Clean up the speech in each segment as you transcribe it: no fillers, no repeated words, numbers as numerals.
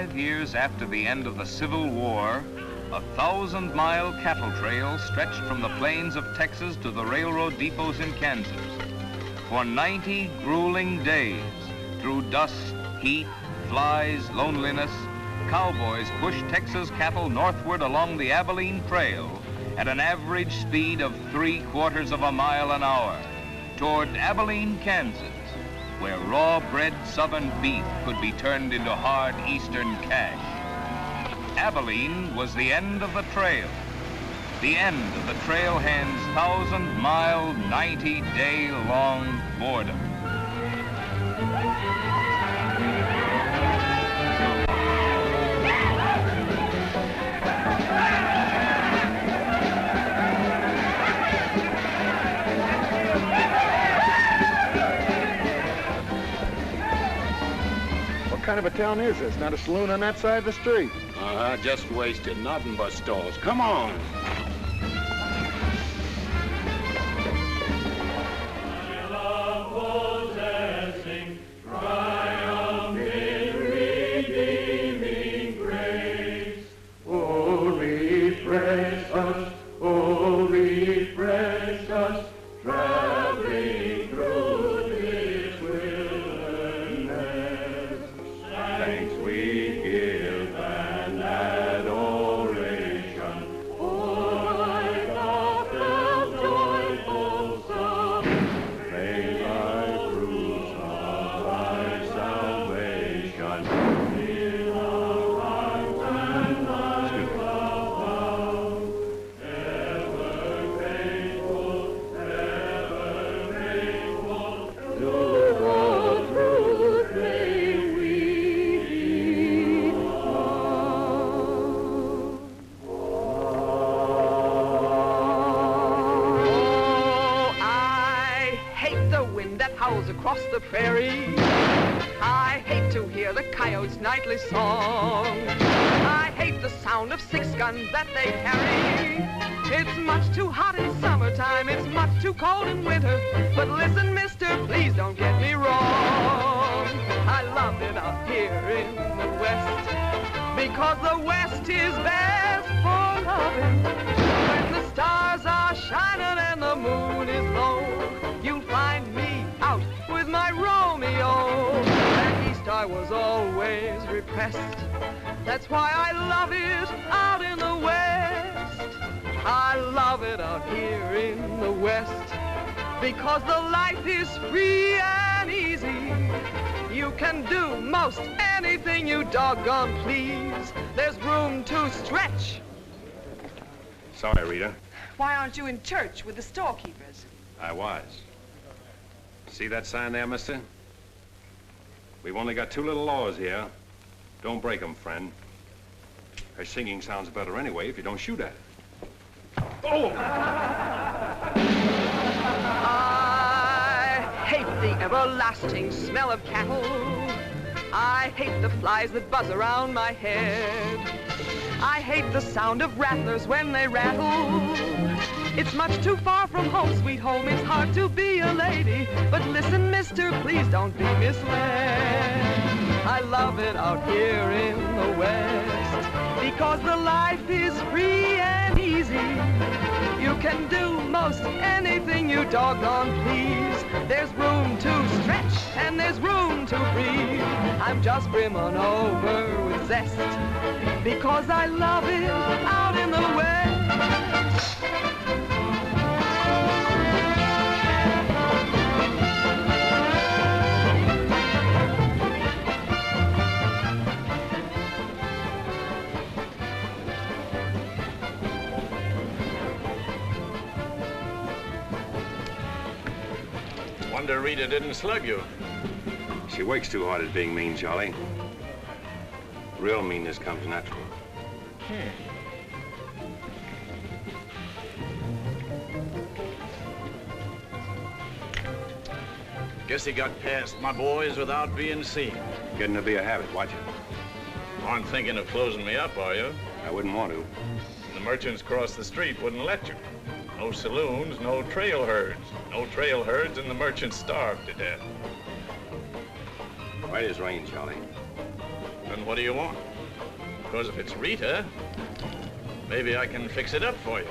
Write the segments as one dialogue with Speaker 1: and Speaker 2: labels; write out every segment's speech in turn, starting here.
Speaker 1: 5 years after the end of the Civil War, a 1,000-mile cattle trail stretched from the plains of Texas to the railroad depots in Kansas. For 90 grueling days, through dust, heat, flies, loneliness, cowboys pushed Texas cattle northward along the Abilene Trail at an average speed of 3/4 of a mile an hour toward Abilene, Kansas, where raw-bred southern beef could be turned into hard eastern cash. Abilene was the end of the trail, the end of the trailhand's 1,000-mile, 90-day-long boredom.
Speaker 2: What kind of a town is this? Not a saloon on that side of the street.
Speaker 3: Just wasted. Nothing but stalls. Come on.
Speaker 4: I love possessing triumphant redeeming grace. Oh, refresh us, traveling through this wilderness. Thanks we give and adoration, for I thought the joyful song. May thy fruits of thy salvation fill our hearts and life abound. Ever faithful, to the truth may we belong.
Speaker 5: Oh, I hate the wind that howls across the prairie. I hate to hear the coyote's nightly song. I hate the sound of 6 guns that they carry. It's much too hot in summertime, it's much too cold in winter. But listen, mister, please don't get me wrong. I love it out here in the West, because the West is best for loving. When the stars are shining and the moon is low, you'll find me out with my Romeo. And East I was always repressed. That's why I love it out in the West. I love it out here in the West, because the life is free and easy. You can do most anything you doggone please. There's room to stretch.
Speaker 3: Sorry, Rita.
Speaker 6: Why aren't you in church with the storekeepers?
Speaker 3: I was. See that sign there, mister? We've only got 2 little laws here. Don't break them, friend. Her singing sounds better anyway if you don't shoot at it. Oh!
Speaker 5: I hate the everlasting smell of cattle. I hate the flies that buzz around my head. I hate the sound of rattlers when they rattle. It's much too far from home, sweet home. It's hard to be a lady. But listen, mister, please don't be misled. I love it out here in the West, because the life is free and easy. You can do most anything you doggone please. There's room to stretch and there's room to breathe. I'm just brimming over with zest, because I love it out in the West.
Speaker 3: Wonder Rita didn't slug you. She works too hard at being mean, Charlie. Real meanness comes natural.
Speaker 7: Guess he got past my boys without being seen.
Speaker 3: Getting to be a habit, watch it.
Speaker 7: Aren't thinking of closing me up, are you?
Speaker 3: I wouldn't want to.
Speaker 7: The merchants across the street wouldn't let you. No saloons, no trail herds. No trail herds, and the merchants starved to death.
Speaker 3: Right as rain, Charlie.
Speaker 7: Then what do you want? Because if it's Rita, maybe I can fix it up for you.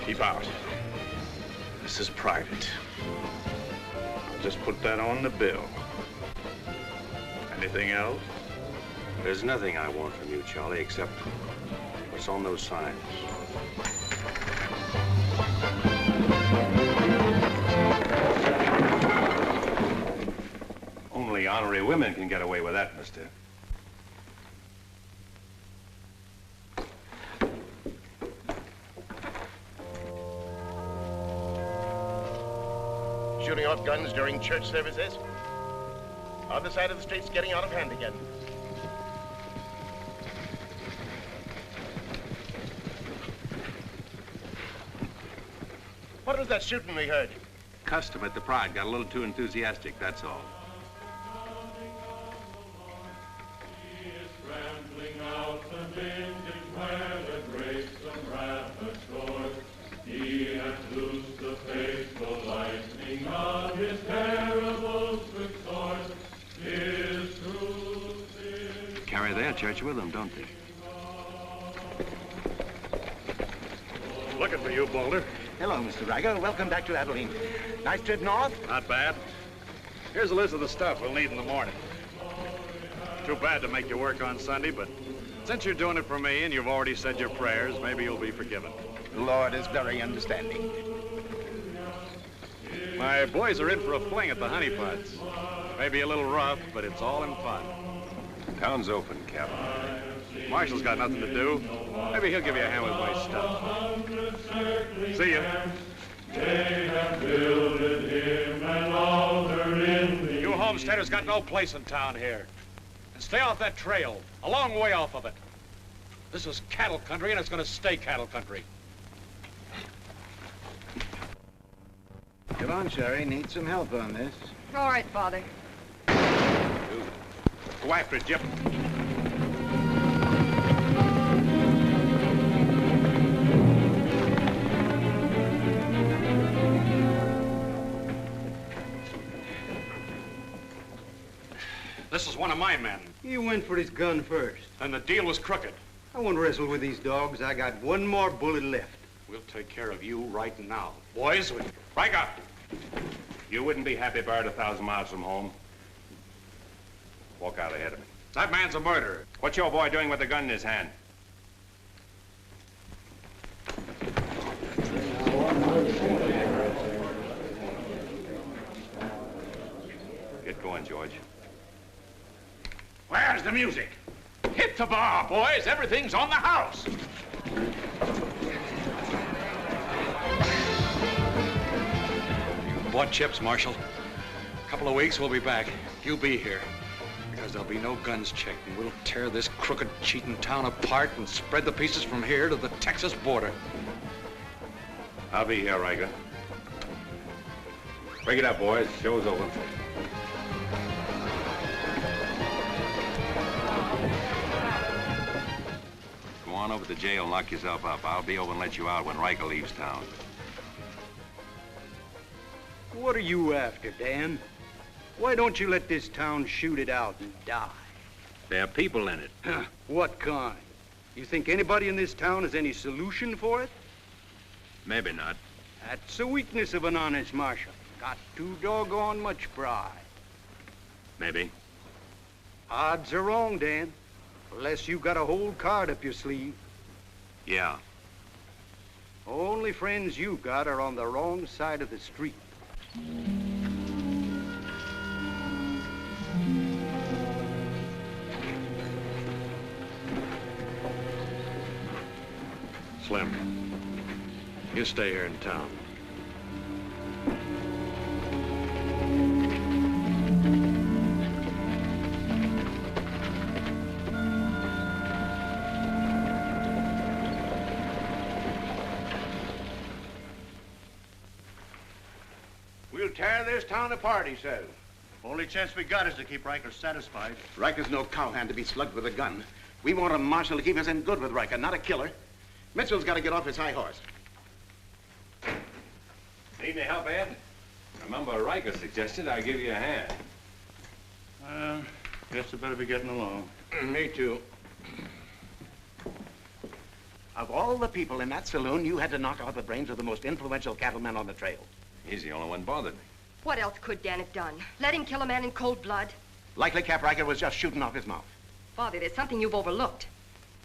Speaker 7: Keep out. This is private. I'll just put that on the bill. Anything else?
Speaker 3: There's nothing I want from you, Charlie, except what's on those signs. Only honorary women can get away with that, mister.
Speaker 8: Shooting off guns during church services? Other side of the street's getting out of hand again. What was that shooting we heard?
Speaker 3: Custom at the Pride got a little too enthusiastic, that's all. Carry their church with them, don't they?
Speaker 7: Looking for you, Boulder.
Speaker 8: Hello, Mr. Riker. Welcome back to Abilene. Nice trip north?
Speaker 7: Not bad. Here's a list of the stuff we'll need in the morning. Too bad to make you work on Sunday, but since you're doing it for me and you've already said your prayers, maybe you'll be forgiven.
Speaker 8: The Lord is very understanding.
Speaker 7: My boys are in for a fling at the honeypots. Maybe a little rough, but it's all in fun.
Speaker 3: Town's open, Captain.
Speaker 7: Marshall's got nothing to do. Maybe he'll give you a hand with my stuff. See ya.
Speaker 4: They have builded him an altar in the...
Speaker 7: You homesteaders got no place in town here. And stay off that trail, a long way off of it. This is cattle country, and it's going to stay cattle country.
Speaker 2: Get on, Sherry. Need some help on this.
Speaker 6: All right, Father.
Speaker 7: Go after it, Jip. This is one of my men.
Speaker 9: He went for his gun first.
Speaker 7: And the deal was crooked.
Speaker 9: I won't wrestle with these dogs. I got one more bullet left.
Speaker 7: We'll take care of you right now. Boys, Riker!
Speaker 3: You wouldn't be happy buried 1,000 miles from home. Walk out ahead of me.
Speaker 7: That man's a murderer.
Speaker 3: What's your boy doing with the gun in his hand? Get going, George.
Speaker 7: Where's the music? Hit the bar, boys. Everything's on the house. You bought chips, Marshal. A couple of weeks, we'll be back. You be here. Because there'll be no guns checked, and we'll tear this crooked, cheating town apart and spread the pieces from here to the Texas border.
Speaker 3: I'll be here, Riker. Break it up, boys. Show's over. Go on over to jail and lock yourself up. I'll be over and let you out when Riker leaves town.
Speaker 9: What are you after, Dan? Why don't you let this town shoot it out and die?
Speaker 3: There are people in it.
Speaker 9: What kind? You think anybody in this town has any solution for it?
Speaker 3: Maybe not.
Speaker 9: That's the weakness of an honest marshal. Got too doggone much pride.
Speaker 3: Maybe.
Speaker 9: Odds are wrong, Dan. Unless you got a whole card up your sleeve.
Speaker 3: Yeah.
Speaker 9: Only friends you got are on the wrong side of the street.
Speaker 7: Slim, you stay here in town.
Speaker 8: We'll tear this town apart, he says. Only chance we got is to keep Riker satisfied.
Speaker 10: Riker's no cowhand to be slugged with a gun. We want a marshal to keep us in good with Riker, not a killer. Mitchell's got to get off his high horse.
Speaker 3: Need any help, Ed? Remember, Riker suggested I give you a hand.
Speaker 8: Guess I better be getting along.
Speaker 10: Me too. Of all the people in that saloon, you had to knock out the brains of the most influential cattleman on the trail.
Speaker 3: He's the only one bothered me.
Speaker 11: What else could Dan have done? Let him kill a man in cold blood?
Speaker 10: Likely Cap Riker was just shooting off his mouth.
Speaker 11: Father, there's something you've overlooked.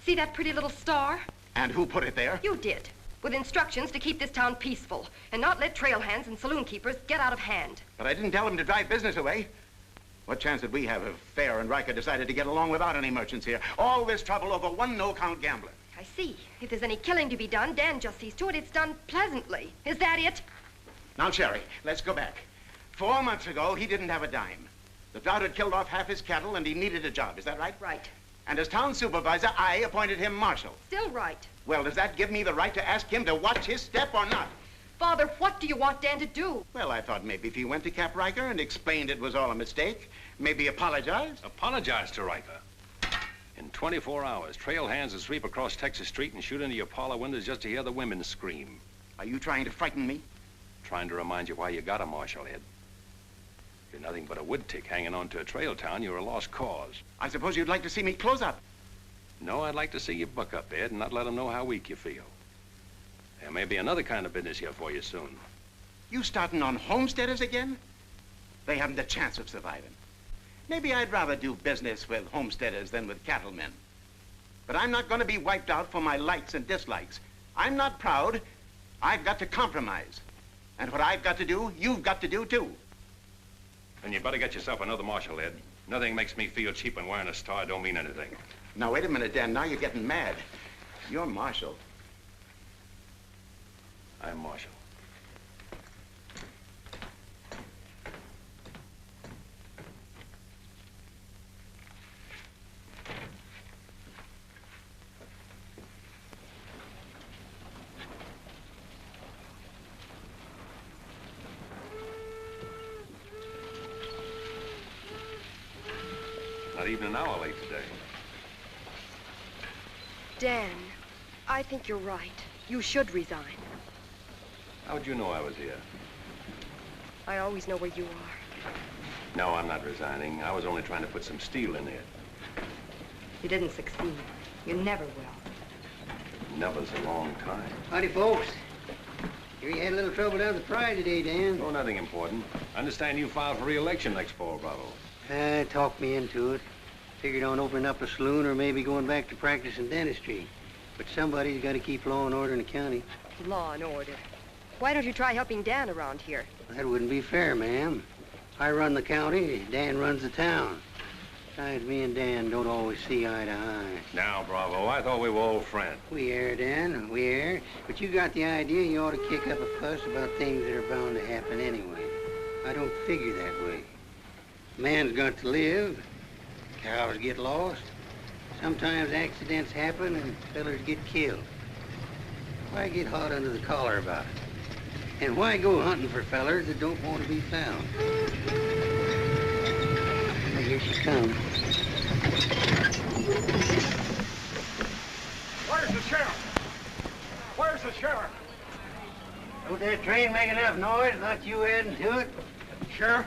Speaker 11: See that pretty little star?
Speaker 10: And who put it there?
Speaker 11: You did, with instructions to keep this town peaceful and not let trail hands and saloon keepers get out of hand.
Speaker 10: But I didn't tell him to drive business away. What chance did we have if Fair and Riker decided to get along without any merchants here? All this trouble over one no-count gambler.
Speaker 11: I see. If there's any killing to be done, Dan just sees to it it's done pleasantly. Is that it?
Speaker 10: Now, Sherry, let's go back. 4 months ago, he didn't have a dime. The drought had killed off half his cattle, and he needed a job. Is that right?
Speaker 11: Right.
Speaker 10: And as town supervisor, I appointed him marshal.
Speaker 11: Still right.
Speaker 10: Well, does that give me the right to ask him to watch his step or not?
Speaker 11: Father, what do you want Dan to do?
Speaker 10: Well, I thought maybe if he went to Cap Riker and explained it was all a mistake, maybe apologized.
Speaker 3: Apologize to Riker. In 24 hours, trail hands will sweep across Texas Street and shoot into your parlor windows just to hear the women scream.
Speaker 10: Are you trying to frighten me?
Speaker 3: Trying to remind you why you got a marshal, Ed. You're nothing but a wood tick hanging on to a trail town. You're a lost cause.
Speaker 10: I suppose you'd like to see me close up.
Speaker 3: No, I'd like to see you buck up, Ed, and not let them know how weak you feel. There may be another kind of business here for you soon.
Speaker 10: You starting on homesteaders again? They haven't a chance of surviving. Maybe I'd rather do business with homesteaders than with cattlemen. But I'm not going to be wiped out for my likes and dislikes. I'm not proud. I've got to compromise. And what I've got to do, you've got to do too.
Speaker 3: And you better get yourself another marshal, Ed. Nothing makes me feel cheap when wearing a star don't mean anything.
Speaker 10: Now, wait a minute, Dan. Now you're getting mad. You're marshal.
Speaker 3: I'm marshal. Not even an hour late today.
Speaker 11: Dan, I think you're right. You should resign.
Speaker 3: How'd you know I was here?
Speaker 11: I always know where you are.
Speaker 3: No, I'm not resigning. I was only trying to put some steel in it.
Speaker 11: You didn't succeed. You never will.
Speaker 3: Never's a long time.
Speaker 12: Howdy, folks. Here you had a little trouble down at the Pride today, Dan.
Speaker 3: Oh, nothing important. I understand you filed for re-election next fall, Bravo.
Speaker 12: Talked me into it. Figured on opening up a saloon or maybe going back to practice in dentistry. But somebody's got to keep law and order in the county.
Speaker 11: Law and order. Why don't you try helping Dan around here?
Speaker 12: That wouldn't be fair, ma'am. I run the county, Dan runs the town. Besides, me and Dan don't always see eye to eye.
Speaker 3: Now, Bravo, I thought we were old friends.
Speaker 12: We are, Dan, we are. But you got the idea you ought to kick up a fuss about things that are bound to happen anyway. I don't figure that way. Man's got to live. Cows get lost. Sometimes accidents happen and fellers get killed. Why get hot under the collar about it? And why go hunting for fellers that don't want to be found? Well, here she comes.
Speaker 8: Where's the sheriff? Where's the sheriff?
Speaker 12: Don't that train make enough noise? Not you adding to it?
Speaker 8: Sheriff,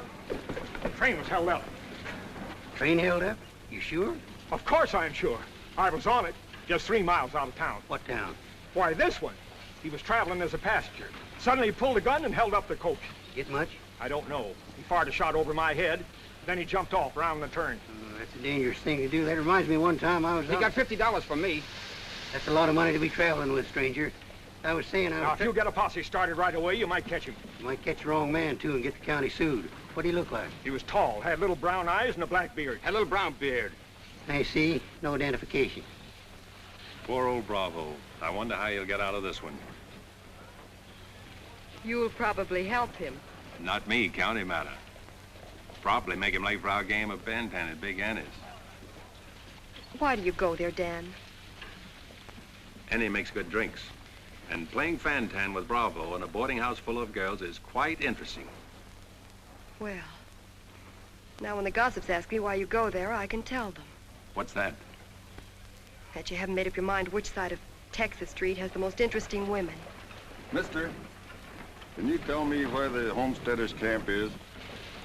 Speaker 8: the train was held up.
Speaker 12: Train held up? You sure?
Speaker 8: Of course I'm sure. I was on it, just 3 miles out of town.
Speaker 12: What town?
Speaker 8: Why, this one. He was traveling as a passenger. Suddenly he pulled a gun and held up the coach.
Speaker 12: Get much?
Speaker 8: I don't know. He fired a shot over my head, then he jumped off around the turn.
Speaker 12: That's a dangerous thing to do. That reminds me one time I was
Speaker 8: He got $50 from me.
Speaker 12: That's a lot of money to be traveling with, stranger. I was saying
Speaker 8: Now, if you get a posse started right away, you might catch him.
Speaker 12: You might catch the wrong man, too, and get the county sued. What'd he look like?
Speaker 8: He was tall, had little brown eyes and a black beard.
Speaker 3: Had a little brown beard.
Speaker 12: I see. No identification.
Speaker 3: Poor old Bravo. I wonder how he'll get out of this one.
Speaker 11: You'll probably help him.
Speaker 3: Not me, county matter. Probably make him late for our game of bantan at Big Annie's.
Speaker 11: Why do you go there, Dan?
Speaker 3: Annie makes good drinks. And playing fantan with Bravo in a boarding house full of girls is quite interesting.
Speaker 11: Well, now when the gossips ask me why you go there, I can tell them.
Speaker 3: What's that?
Speaker 11: That you haven't made up your mind which side of Texas Street has the most interesting women.
Speaker 13: Mister, can you tell me where the homesteaders camp is?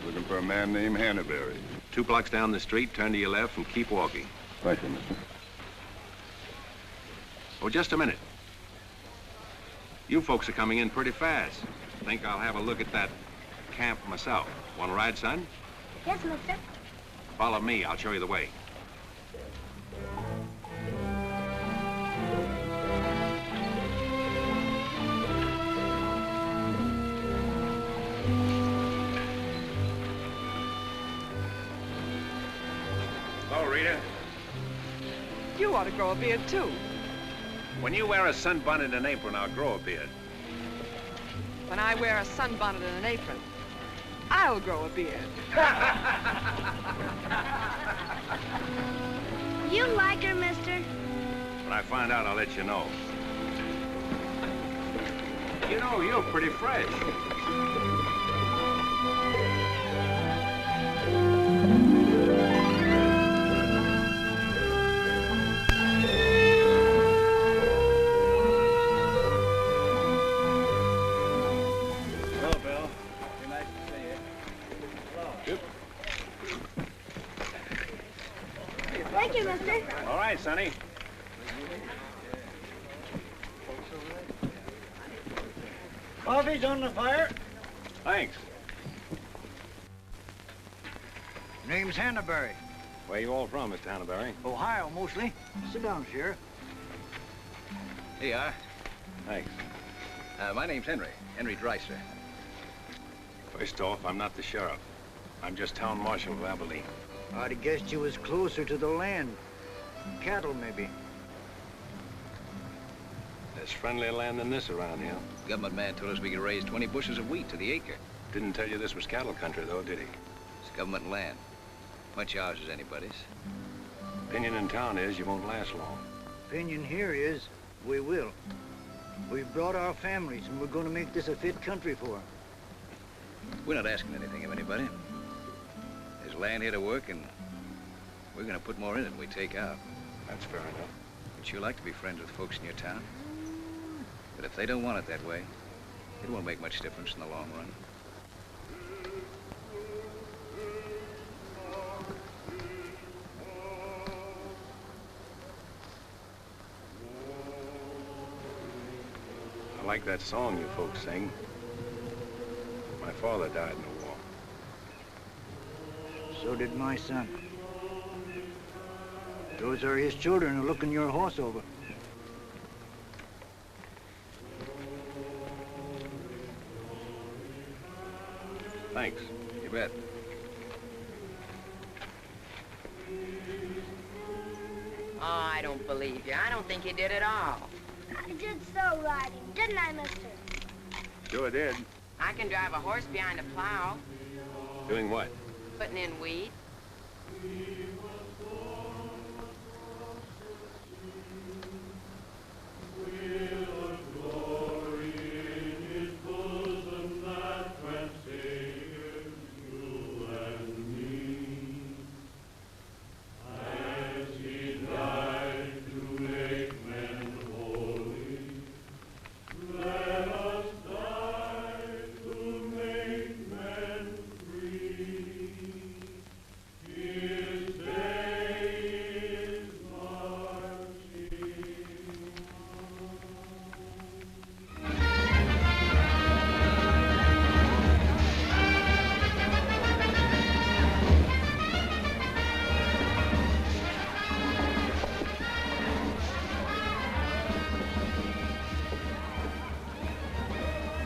Speaker 13: Looking for a man named Hannaberry.
Speaker 3: 2 blocks down the street, turn to your left and keep walking.
Speaker 13: Thank you, mister.
Speaker 3: Oh, just a minute. You folks are coming in pretty fast. Think I'll have a look at that camp myself. Want to ride, son?
Speaker 14: Yes, mister.
Speaker 3: Follow me. I'll show you the way. Hello, Rita.
Speaker 5: You ought to grow a beard, too.
Speaker 3: When you wear a sunbonnet and an apron, I'll grow a beard.
Speaker 5: When I wear a sunbonnet and an apron, I'll grow a beard.
Speaker 14: You like her, mister?
Speaker 3: When I find out, I'll let you know. You know, you're pretty fresh.
Speaker 14: Thank you, mister.
Speaker 3: All right, Sonny.
Speaker 15: Coffee's on the fire.
Speaker 3: Thanks.
Speaker 15: Name's Hannaberry.
Speaker 3: Where you all from, Mr. Hannaberry?
Speaker 15: Ohio, mostly. Sit down, Sheriff.
Speaker 16: Here you are.
Speaker 3: Thanks.
Speaker 16: My name's Henry Dreiser.
Speaker 3: First off, I'm not the sheriff. I'm just town marshal of Abilene.
Speaker 15: I'd have guessed you was closer to the land. Cattle, maybe.
Speaker 3: There's friendlier land than this around here.
Speaker 16: Government man told us we could raise 20 bushels of wheat to the acre.
Speaker 3: Didn't tell you this was cattle country, though, did he?
Speaker 16: It's government land. Much ours as anybody's.
Speaker 3: Opinion in town is you won't last long.
Speaker 15: Opinion here is we will. We've brought our families, and we're going to make this a fit country for them.
Speaker 16: We're not asking anything of anybody. There's land here to work, and we're going to put more in it than we take out.
Speaker 3: That's fair enough.
Speaker 16: Would you like to be friends with folks in your town? But if they don't want it that way, it won't make much difference in the long run.
Speaker 3: I like that song you folks sing. My father died in the war.
Speaker 15: So did my son. Those are his children who are looking your horse over.
Speaker 3: Thanks.
Speaker 16: You bet.
Speaker 17: Oh, I don't believe you. I don't think you did at all.
Speaker 14: I did so riding, didn't I, mister?
Speaker 3: Sure did.
Speaker 17: I can drive a horse behind a plow,
Speaker 3: Doing what?
Speaker 17: putting in weed.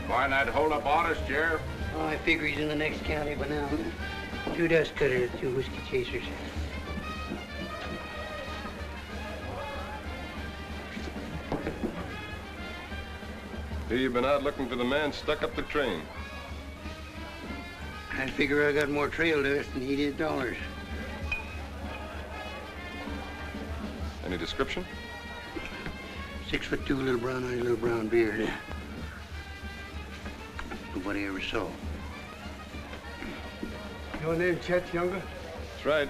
Speaker 8: Find that hold-up artist, Sheriff?
Speaker 12: Oh, I figure he's in the next county by now. 2 dust cutters, 2 whiskey chasers.
Speaker 13: Here you've been out looking for the man stuck up the train.
Speaker 12: I figure I got more trail dust than he did dollars.
Speaker 13: Any description?
Speaker 12: 6'2", little brown eyes, little brown beard. Nobody ever saw.
Speaker 18: Your name Chet Younger?
Speaker 13: That's right.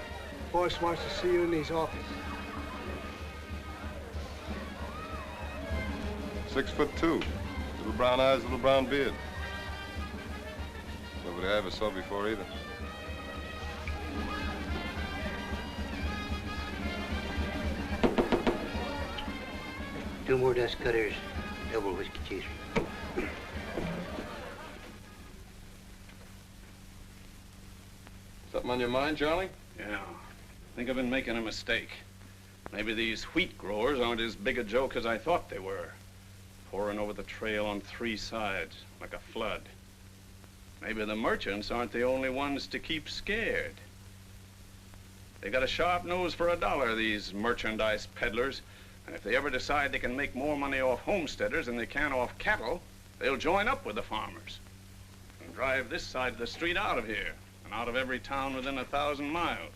Speaker 18: Boss wants to see you in his office.
Speaker 13: 6'2", little brown eyes, little brown beard. Nobody I ever saw before either.
Speaker 12: Two more dust cutters, double whiskey chaser.
Speaker 13: Something on your mind, Charlie?
Speaker 7: Yeah. I think I've been making a mistake. Maybe these wheat growers aren't as big a joke as I thought they were. Pouring over the trail on 3 sides, like a flood. Maybe the merchants aren't the only ones to keep scared. They got a sharp nose for $1, these merchandise peddlers. And if they ever decide they can make more money off homesteaders than they can off cattle, they'll join up with the farmers and drive this side of the street out of here and out of every town within 1,000 miles.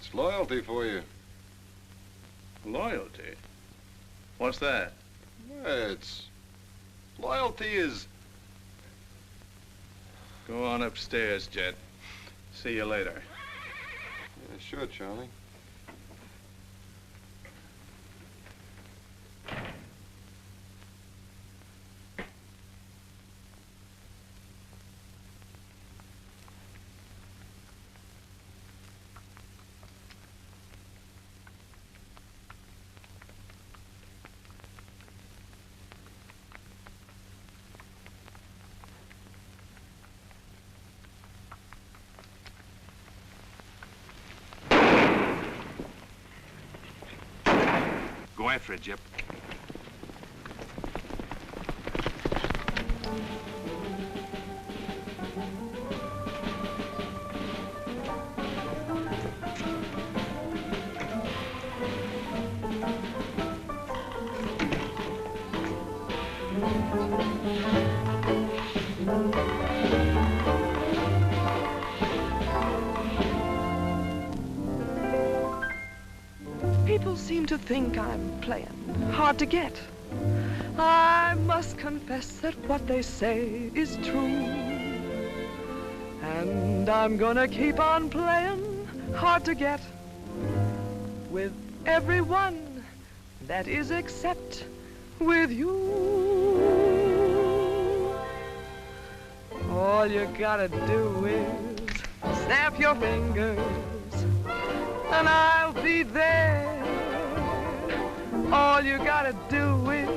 Speaker 13: It's loyalty for you.
Speaker 7: Loyalty? What's that?
Speaker 13: It's... Loyalty is...
Speaker 7: Go on upstairs, Jet. See you later.
Speaker 13: Yeah, sure, Charlie.
Speaker 3: Go after it, Jip.
Speaker 5: People seem to think I'm playing hard to get. I must confess that what they say is true. And I'm gonna keep on playing hard to get with everyone, that is except with you. All you gotta do is snap your fingers and I'll be there. All you gotta do is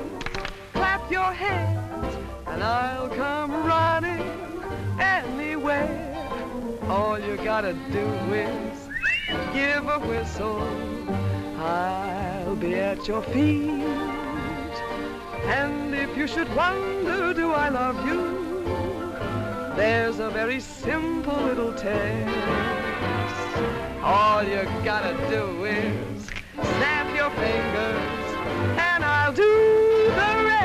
Speaker 5: clap your hands and I'll come running anywhere. All you gotta do is give a whistle, I'll be at your feet. And if you should wonder, do I love you? There's a very simple little test. All you gotta do is snap your fingers and I'll do the rest.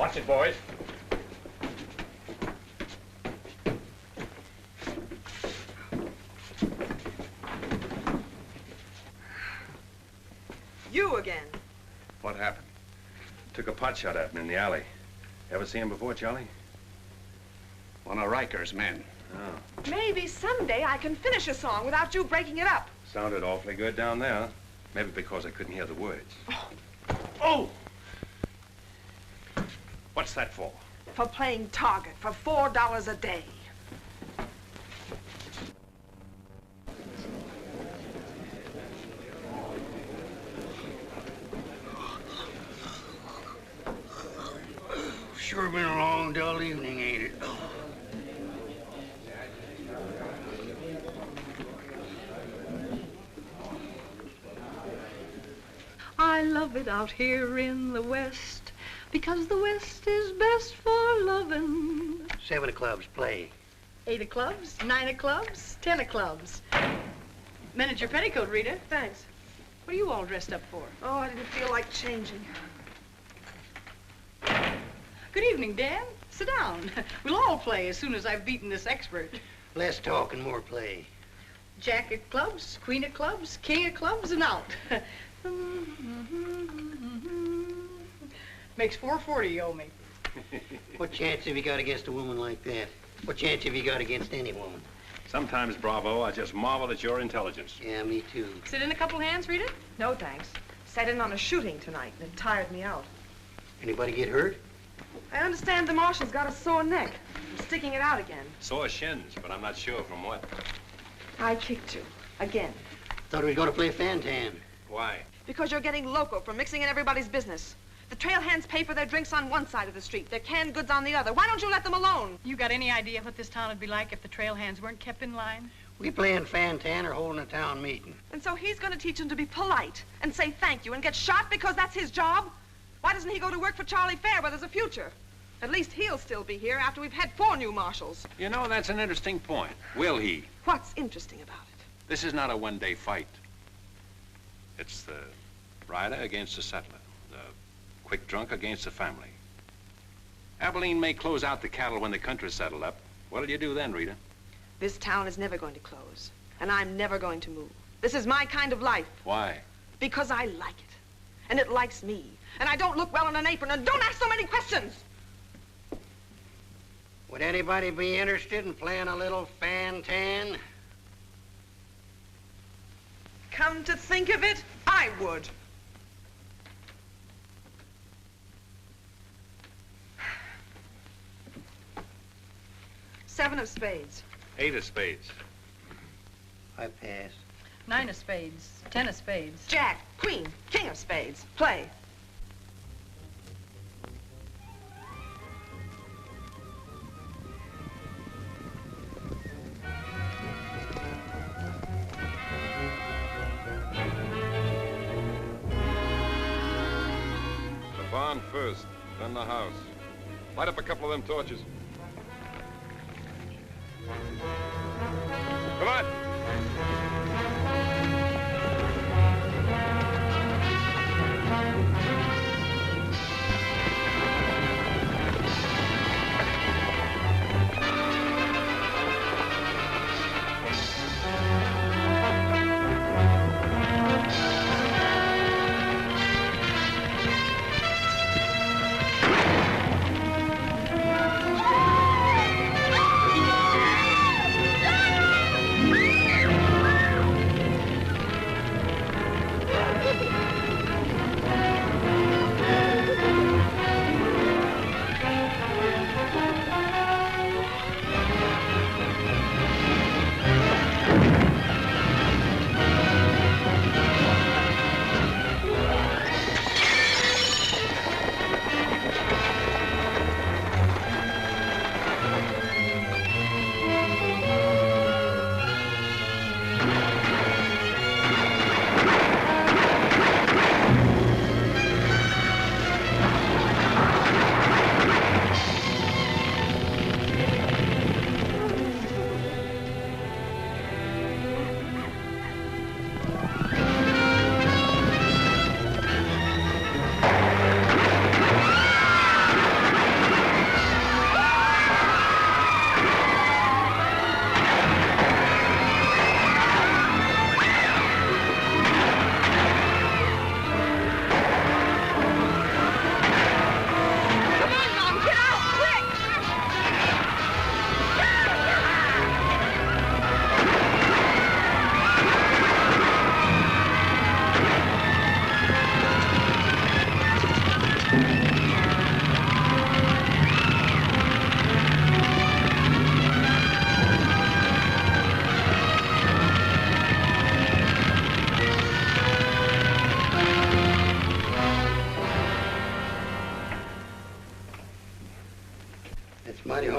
Speaker 3: Watch it, boys.
Speaker 6: You again.
Speaker 3: What happened? Took a pot shot at me in the alley. Ever see him before, Charlie?
Speaker 10: One of Riker's men.
Speaker 3: Oh.
Speaker 6: Maybe someday I can finish a song without you breaking it up.
Speaker 3: Sounded awfully good down there. Maybe because I couldn't hear the words. Oh! What's that for?
Speaker 6: For playing target for $4 a day.
Speaker 12: Sure been a long, dull evening, ain't it?
Speaker 19: I love it out here in the West, because the West is best for lovin'.
Speaker 12: 7 of clubs, play.
Speaker 19: 8 of clubs, 9 of clubs, 10 of clubs. Mended your petticoat, Rita.
Speaker 6: Thanks.
Speaker 19: What are you all dressed up for?
Speaker 6: Oh, I didn't feel like changing.
Speaker 19: Good evening, Dan. Sit down. We'll all play as soon as I've beaten this expert.
Speaker 12: Less talk and more play.
Speaker 19: Jack of clubs, queen of clubs, king of clubs, and out. Makes $4.40 you owe me.
Speaker 12: What chance have you got against a woman like that? What chance have you got against any woman?
Speaker 3: Sometimes, Bravo, I just marvel at your intelligence.
Speaker 12: Yeah, me too.
Speaker 19: Sit in a couple hands, Rita?
Speaker 6: No, thanks. Sat in on a shooting tonight, and it tired me out.
Speaker 12: Anybody get hurt?
Speaker 6: I understand the marshal's got a sore neck. I'm sticking it out again.
Speaker 3: Sore shins, but I'm not sure from what.
Speaker 6: I kicked you. Again.
Speaker 12: Thought we was going to play Fantan.
Speaker 3: Why?
Speaker 6: Because you're getting loco for mixing in everybody's business. The trail hands pay for their drinks on one side of the street, their canned goods on the other. Why don't you let them alone?
Speaker 19: You got any idea what this town would be like if the trail hands weren't kept in line?
Speaker 12: We playing Fantan or holding a town meeting.
Speaker 6: And so he's going to teach them to be polite and say thank you and get shot because that's his job? Why doesn't he go to work for Charlie Fair where there's a future? At least he'll still be here after we've had 4 new marshals.
Speaker 3: You know, that's an interesting point. Will he?
Speaker 6: What's interesting about it?
Speaker 3: This is not a one-day fight. It's the rider against the settler, the quick drunk against the family. Abilene may close out the cattle when the country's settled up. What'll you do then, Rita?
Speaker 6: This town is never going to close, and I'm never going to move. This is my kind of life.
Speaker 3: Why?
Speaker 6: Because I like it, and it likes me, and I don't look well in an apron, and don't ask so many questions!
Speaker 12: Would anybody be interested in playing a little Fantan?
Speaker 6: Come to think of it, I would. Seven of spades.
Speaker 3: 8 of spades.
Speaker 12: I pass.
Speaker 19: 9 of spades, 10 of spades.
Speaker 6: Jack, queen, king of spades. Play.
Speaker 13: The barn first, then the house. Light up a couple of them torches. Come on.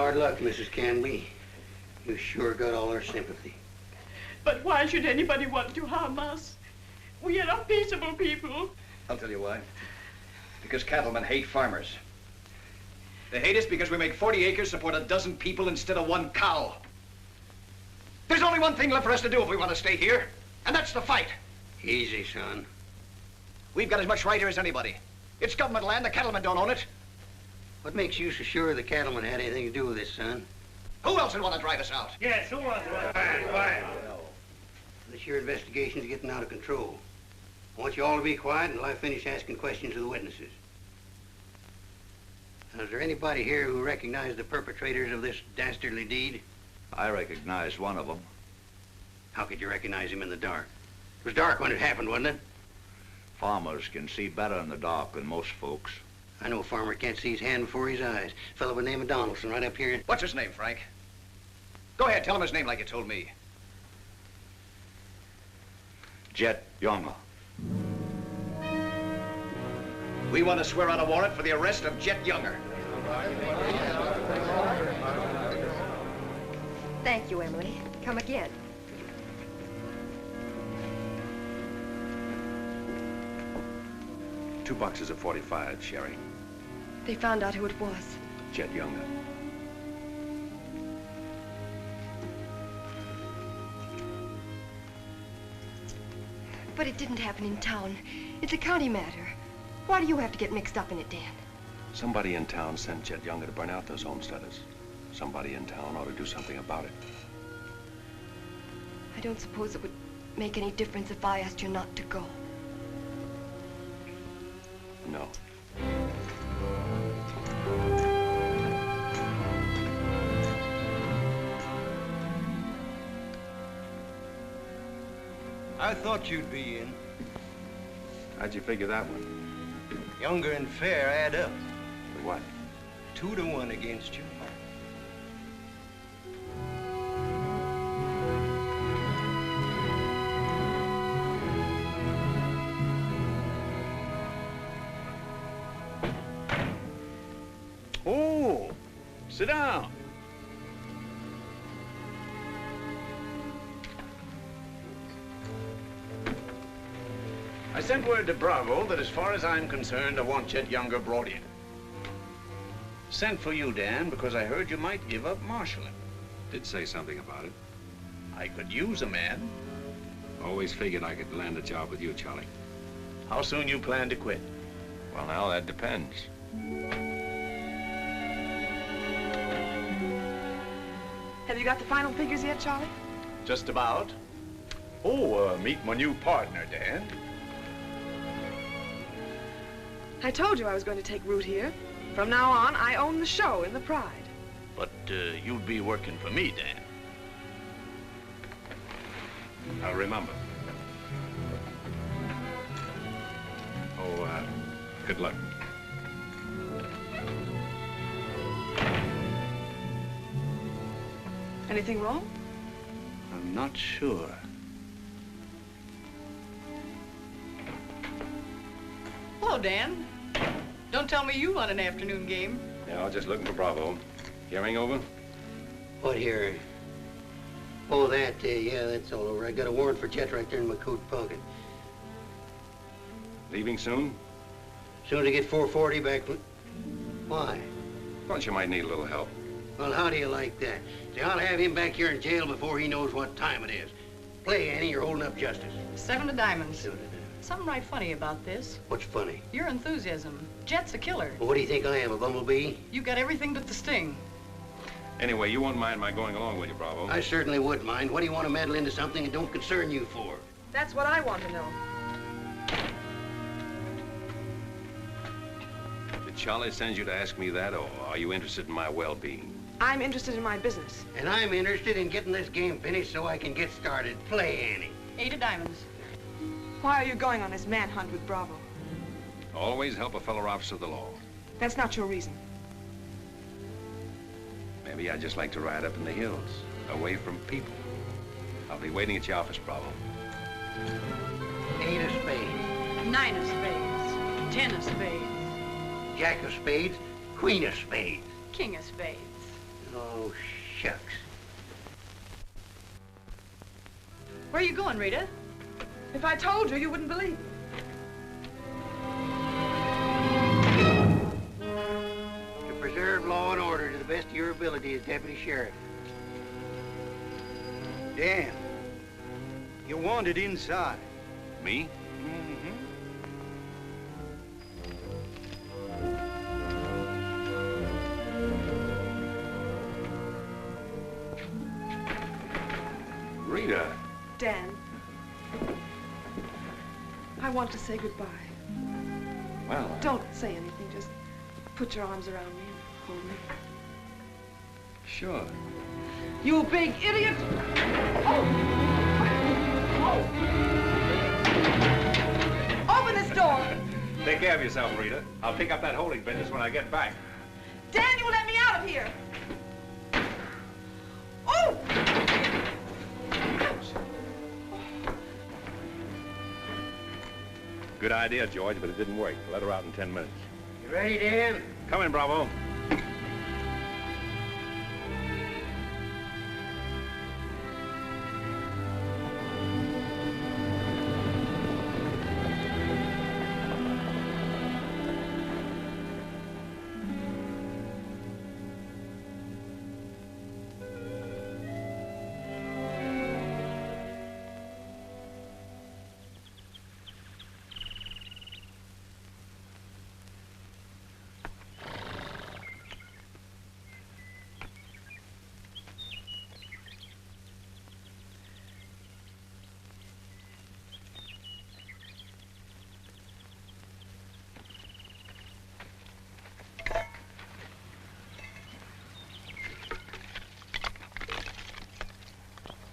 Speaker 12: Hard luck, Mrs. Canby. You sure got all our sympathy.
Speaker 20: But why should anybody want to harm us? We are a peaceable people.
Speaker 16: I'll tell you why. Because cattlemen hate farmers. They hate us because we make 40 acres support a dozen people instead of one cow. There's only one thing left for us to do if we want to stay here, and that's to fight.
Speaker 12: Easy, son.
Speaker 16: We've got as much right here as anybody. It's government land. The cattlemen don't own it.
Speaker 12: What makes you so sure the cattlemen had anything to do with this, son?
Speaker 16: Who else would want to drive us out?
Speaker 8: Yes, who wants to?
Speaker 12: This your investigation's getting out of control. I want you all to be quiet until I finish asking questions of the witnesses. Now, is there anybody here who recognized the perpetrators of this dastardly deed?
Speaker 21: I recognized one of them.
Speaker 12: How could you recognize him in the dark? It was dark when it happened, wasn't it?
Speaker 21: Farmers can see better in the dark than most folks.
Speaker 12: I know a farmer can't see his hand before his eyes. A fellow by the name of Donaldson right up here.
Speaker 16: What's his name, Frank? Go ahead, tell him his name like you told me.
Speaker 21: Jet Younger.
Speaker 16: We want to swear out a warrant for the arrest of Jet Younger.
Speaker 11: Thank you, Emily. Come again.
Speaker 3: Two boxes of 45, Sherry.
Speaker 11: They found out who it was.
Speaker 3: Jet Younger.
Speaker 11: But it didn't happen in town. It's a county matter. Why do you have to get mixed up in it, Dan?
Speaker 3: Somebody in town sent Jet Younger to burn out those homesteaders. Somebody in town ought to do something about it.
Speaker 11: I don't suppose it would make any difference if I asked you not to go.
Speaker 3: No.
Speaker 9: I thought you'd be in.
Speaker 3: How'd you figure that one?
Speaker 9: Younger and Fair add up.
Speaker 3: For what?
Speaker 9: 2 to 1 against you.
Speaker 8: Oh, sit down. I sent word to Bravo that as far as I'm concerned, I want Jet Younger brought in. Sent for you, Dan, because I heard you might give up marshaling.
Speaker 3: Did say something about it.
Speaker 8: I could use a man.
Speaker 3: Always figured I could land a job with you, Charlie.
Speaker 8: How soon you plan to quit?
Speaker 3: Well, now, that depends.
Speaker 6: Have you got the final figures yet, Charlie?
Speaker 8: Just about. Oh, meet my new partner, Dan.
Speaker 6: I told you I was going to take root here. From now on, I own the show in the Pride.
Speaker 8: But you'd be working for me, Dan.
Speaker 3: I'll remember. Oh, good luck.
Speaker 6: Anything wrong?
Speaker 8: I'm not sure.
Speaker 19: Hello, Dan. Don't tell me you run an afternoon game.
Speaker 3: Yeah, I was just looking for Bravo. Hearing over?
Speaker 12: What hearing? Oh, that, yeah, that's all over. I got a warrant for Chet right there in my coat pocket.
Speaker 3: Leaving soon?
Speaker 12: Soon as I get 440 back. Why?
Speaker 3: Thought you might need a little help.
Speaker 12: Well, how do you like that? See, I'll have him back here in jail before he knows what time it is. Play, Annie, you're holding up justice.
Speaker 19: 7 to diamonds. Something right funny about this.
Speaker 12: What's funny?
Speaker 19: Your enthusiasm. Jet's a killer.
Speaker 12: Well, what do you think I am, a bumblebee?
Speaker 19: You got everything but the sting.
Speaker 3: Anyway, you won't mind my going along with you, Bravo.
Speaker 12: I certainly would mind. What do you want to meddle into something that don't concern you for?
Speaker 6: That's what I want to know.
Speaker 3: Did Charlie send you to ask me that, or are you interested in my well-being?
Speaker 6: I'm interested in my business.
Speaker 12: And I'm interested in getting this game finished so I can get started. Play, Annie.
Speaker 19: 8 of diamonds.
Speaker 6: Why are you going on this manhunt with Bravo?
Speaker 3: Always help a fellow officer of the law.
Speaker 6: That's not your reason.
Speaker 3: Maybe I'd just like to ride up in the hills, away from people. I'll be waiting at your office, Bravo.
Speaker 12: 8 of spades.
Speaker 19: 9 of spades. 10 of spades.
Speaker 12: Jack of spades. Queen of spades.
Speaker 19: King of spades.
Speaker 12: Oh, shucks.
Speaker 6: Where are you going, Rita? If I told you, you wouldn't believe me.
Speaker 12: To preserve law and order to the best of your ability as deputy sheriff.
Speaker 9: Dan, you're wanted inside.
Speaker 3: Me?
Speaker 9: Mm-hmm.
Speaker 3: Rita.
Speaker 6: Dan, I want to say goodbye.
Speaker 3: Well,
Speaker 6: Don't say anything. Just put your arms around me and hold me.
Speaker 3: sure.
Speaker 6: You big idiot! Oh. Open this door!
Speaker 3: Take care of yourself, Rita. I'll pick up that holding business when I get back.
Speaker 6: Dan, you let me out of here! Oh!
Speaker 3: Good idea, George, but it didn't work. Let her out in 10 minutes.
Speaker 12: You ready, Dan?
Speaker 3: Come in, Bravo.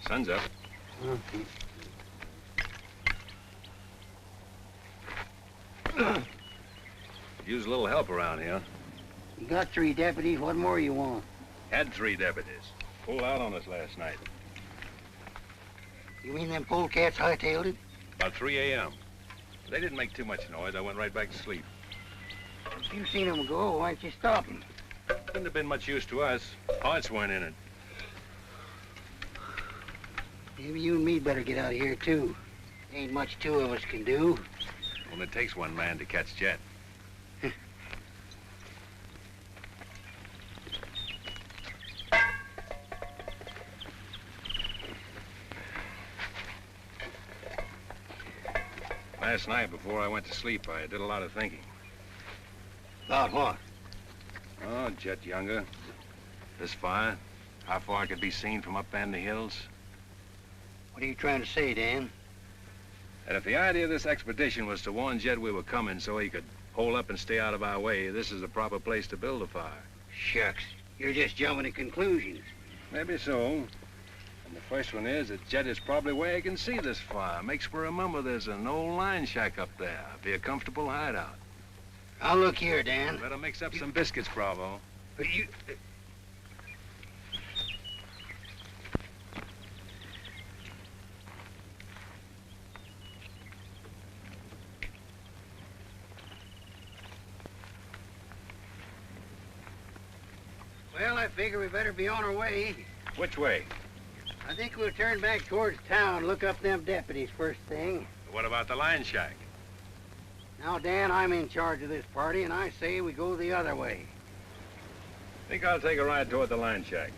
Speaker 3: Sun's up. Use a little help around here.
Speaker 12: You got 3 deputies. What more you want?
Speaker 3: Had 3 deputies. Pulled out on us last night.
Speaker 12: You mean them polecats hightailed it?
Speaker 3: About 3 a.m. They didn't make too much noise. I went right back to sleep.
Speaker 12: You seen them go. Why don't you stop them?
Speaker 3: Wouldn't have been much use to us. Parts weren't in it.
Speaker 12: Maybe you and me better get out of here, too. Ain't much 2 of us can do.
Speaker 3: Only takes 1 man to catch Jet. Last night, before I went to sleep, I did a lot of thinking.
Speaker 12: About what?
Speaker 3: Oh, Jet Younger. This fire. How far it could be seen from up in the hills.
Speaker 12: What are you trying to say, Dan?
Speaker 3: And if the idea of this expedition was to warn Jet we were coming so he could hole up and stay out of our way, this is the proper place to build a fire.
Speaker 12: Shucks. You're just jumping to conclusions.
Speaker 3: Maybe so. And the first one is that Jet is probably where he can see this fire. Makes me remember there's an old line shack up there. Be a comfortable hideout.
Speaker 12: Now look here, Dan.
Speaker 3: Better mix up some biscuits, Bravo.
Speaker 12: But you... Well, I figure we better be on our way.
Speaker 3: Which way?
Speaker 12: I think we'll turn back towards town, look up them deputies first thing.
Speaker 3: What about the line shack?
Speaker 12: Now, Dan, I'm in charge of this party, and I say we go the other way.
Speaker 3: Think I'll take a ride toward the line shack.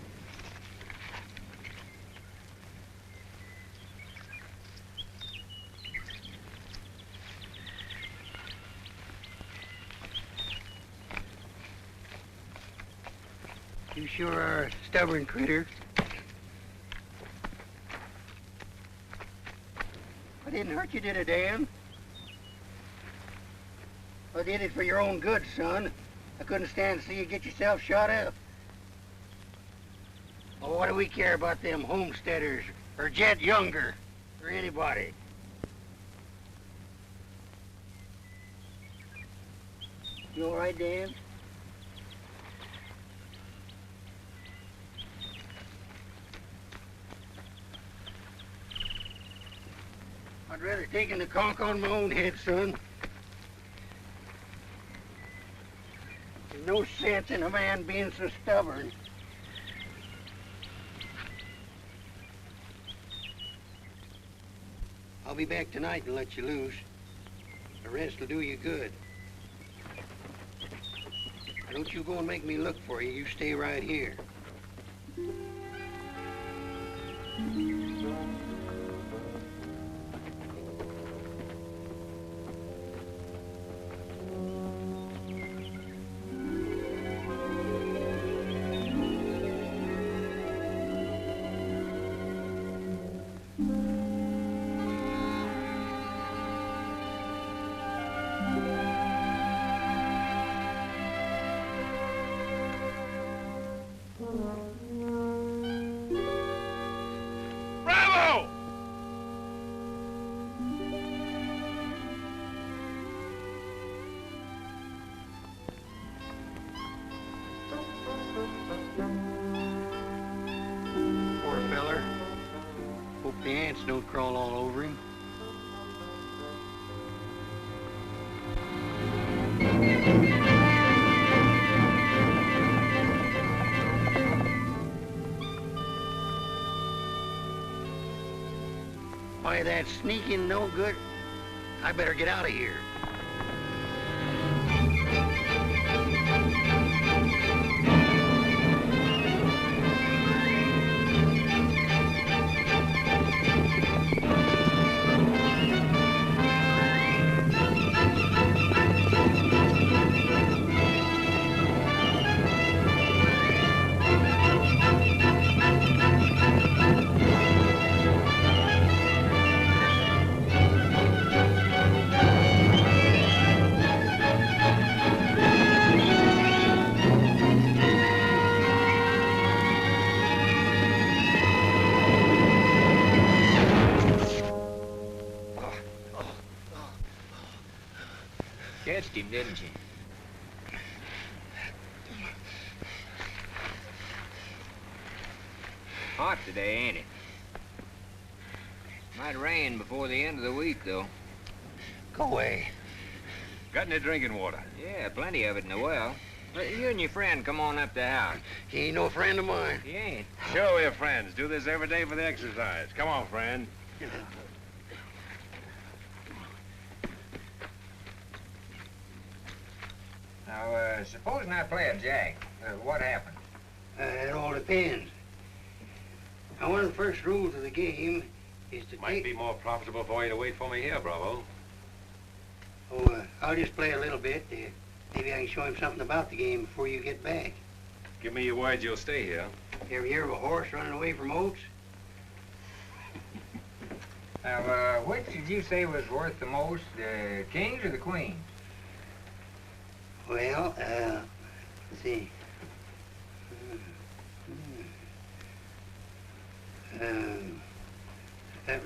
Speaker 12: You sure are a stubborn critter. I didn't hurt you, did I, Dan? I did it for your own good, son. I couldn't stand to see you get yourself shot up. Oh, what do we care about them homesteaders or Jet Younger or anybody? You all right, Dan? I'd rather taken the conk on my own head, son. There's no sense in a man being so stubborn. be back tonight and let you loose. The rest will do you good. Don't you go and make me look for you. You stay right here. The ants don't crawl all over him. Why, that's sneaking no good. I better get out of here.
Speaker 1: Catched him, didn't you? Hot today, ain't it? Might rain before the end of the week, though.
Speaker 12: Go away.
Speaker 3: Got any drinking water?
Speaker 1: Yeah, plenty of it in the well. But you and your friend come on up to the house.
Speaker 12: He ain't no friend of mine.
Speaker 1: He ain't.
Speaker 3: Sure we're friends. Do this every day for the exercise. Come on, friend.
Speaker 1: Now, supposing I play a jack, what happened?
Speaker 12: It all depends. Now, one of the first rules of the game is to
Speaker 3: Might be more profitable for you to wait for me here, Bravo.
Speaker 12: Oh, I'll just play a little bit. Maybe I can show him something about the game before you get back.
Speaker 3: Give me your word you'll stay here.
Speaker 12: You ever hear of a horse running away from oats?
Speaker 1: Now, which did you say was worth the most, the kings or the queens?
Speaker 12: Well, let's see.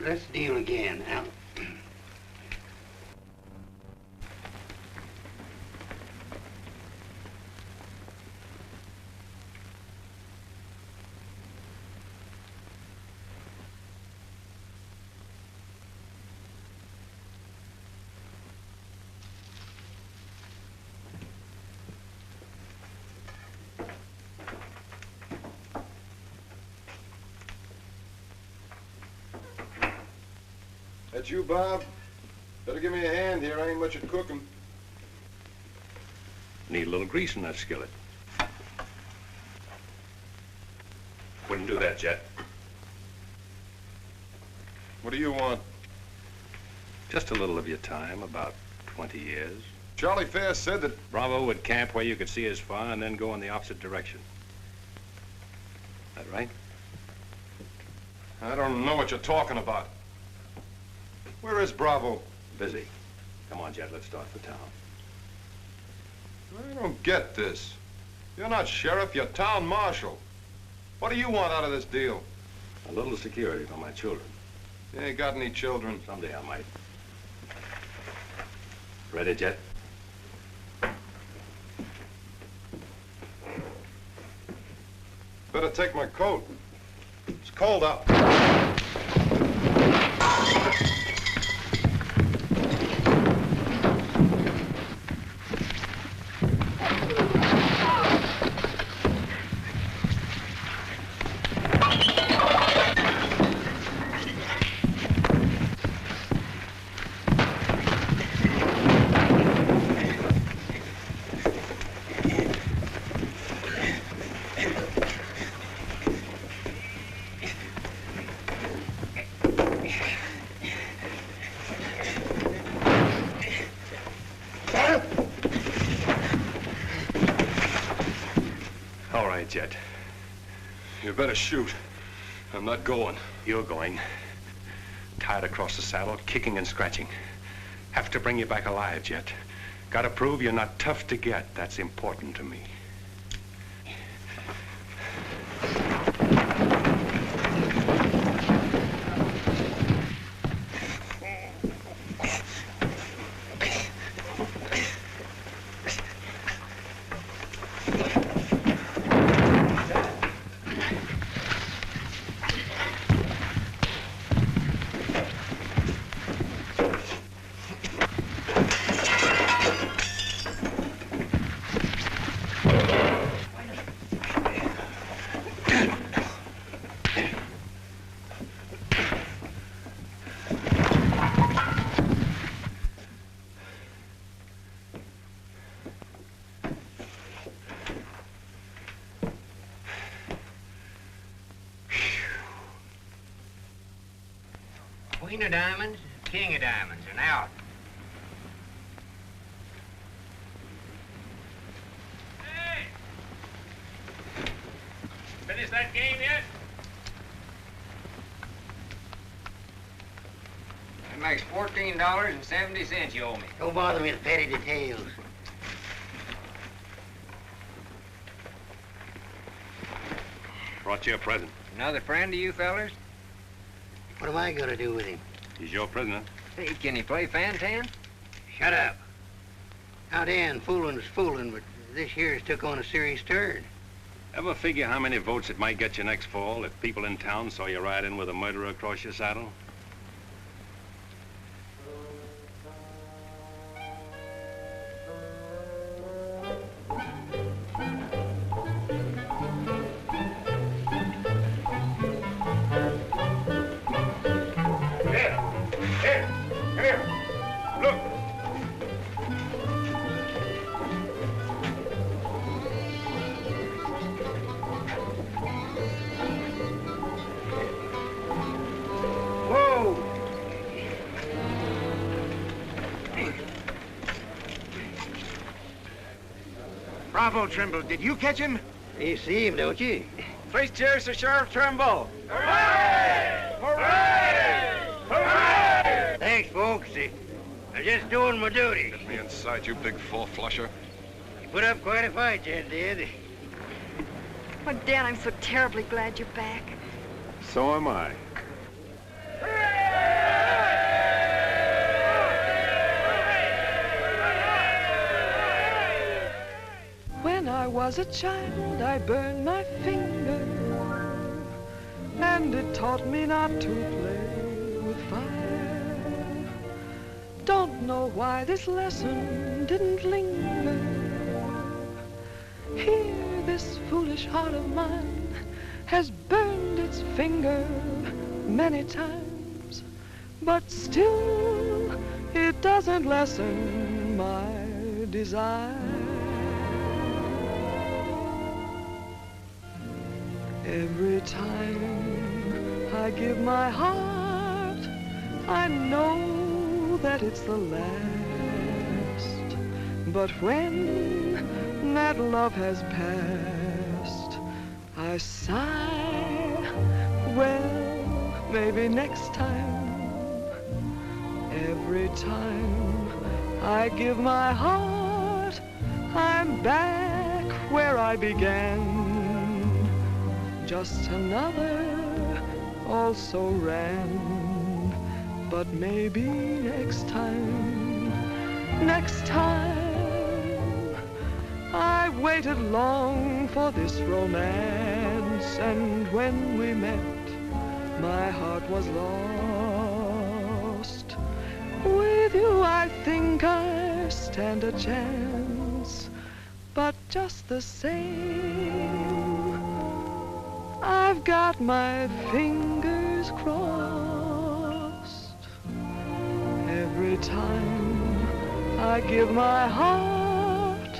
Speaker 12: Let's deal again. Now,
Speaker 13: That you, Bob? Better give me a hand here. I ain't much at cooking.
Speaker 3: Need a little grease in that skillet. Wouldn't do that, Jet.
Speaker 13: What do you want?
Speaker 3: Just a little of your time, about 20 years.
Speaker 13: Charlie Fair said that...
Speaker 3: Bravo would camp where you could see as far and then go in the opposite direction. That right?
Speaker 13: I don't know what you're talking about. Where is Bravo?
Speaker 3: Busy. Come on, Jet, let's start for town.
Speaker 13: I don't get this. You're not sheriff, you're town marshal. What do you want out of this deal?
Speaker 3: A little security for my children.
Speaker 13: You ain't got any children.
Speaker 3: Someday I might. Ready, Jet?
Speaker 13: Better take my coat. It's cold out.
Speaker 3: right, Jet. You better shoot. I'm not going. You're going. Tied across the saddle, kicking and scratching. Have to bring you back alive, Jet. Gotta prove you're not tough to get. That's important to me.
Speaker 1: Queen of diamonds, king of diamonds, and out. Hey! Finish that game yet? That makes $14.70 you owe me.
Speaker 12: Don't bother me with petty details.
Speaker 3: Brought you a present.
Speaker 1: Another friend of you fellers?
Speaker 12: What am I gonna do with him?
Speaker 3: He's your prisoner.
Speaker 1: Hey, can he play fan-tan?
Speaker 12: Shut up. Now, Dan, fooling's fooling, but this here's took on a serious turn.
Speaker 3: Ever figure how many votes it might get you next fall if people in town saw you ride in with a murderer across your saddle?
Speaker 10: Bravo, Trimble. Did you catch him?
Speaker 12: You see him, don't you?
Speaker 10: Three cheers to Sheriff Trimble.
Speaker 12: Hooray! Hooray! Hooray! Thanks, folks. I'm just doing my duty.
Speaker 13: Get me inside, you big four-flusher.
Speaker 12: You put up quite a fight, Jet did.
Speaker 11: Oh, Dan, I'm so terribly glad you're back.
Speaker 3: So am I.
Speaker 5: When I was a child, I burned my finger, and it taught me not to play with fire. Don't know why this lesson didn't linger. Here, this foolish heart of mine has burned its finger many times, but still it doesn't lessen my desire. Every time I give my heart, I know that it's the last. But when that love has passed, I sigh, well, maybe next time. Every time I give my heart, I'm back where I began. Just another also ran, but maybe next time, I waited long for this romance, and when we met, my heart was lost. With you, I think I stand a chance, but just the same, I've got my fingers crossed. Every time I give my heart,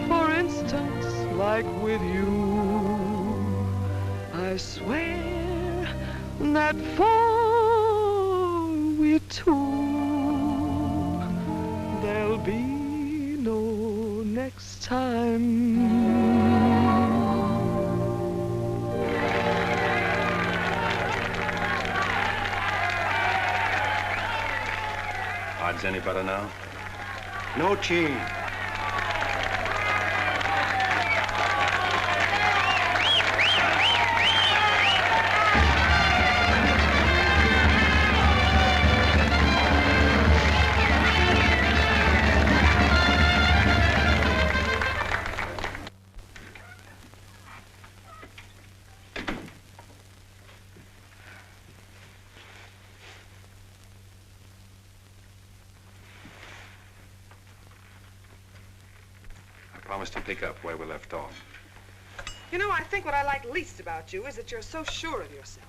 Speaker 5: for instance, like with you, I swear that for we two, there'll be no next time.
Speaker 3: Odds any better now?
Speaker 9: No change.
Speaker 3: Promise to pick up where we left off.
Speaker 6: You know, I think what I like least about you is that you're so sure of yourself.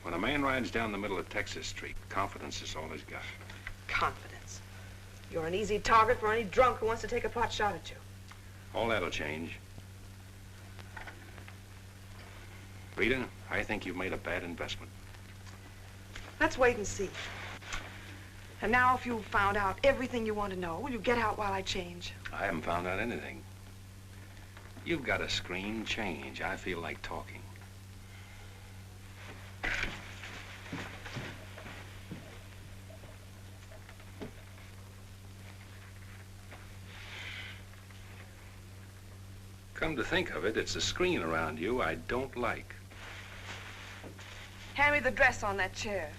Speaker 3: When a man rides down the middle of Texas Street, confidence is all he's got.
Speaker 6: Confidence. You're an easy target for any drunk who wants to take a pot shot at you.
Speaker 3: All that'll change. Rita, I think you've made a bad investment.
Speaker 6: Let's wait and see. And now, if you've found out everything you want to know, will you get out while I change?
Speaker 3: I haven't found out anything. You've got to scream change. I feel like talking. Come to think of it, it's the screen around you I don't like.
Speaker 6: Hand me the dress on that chair.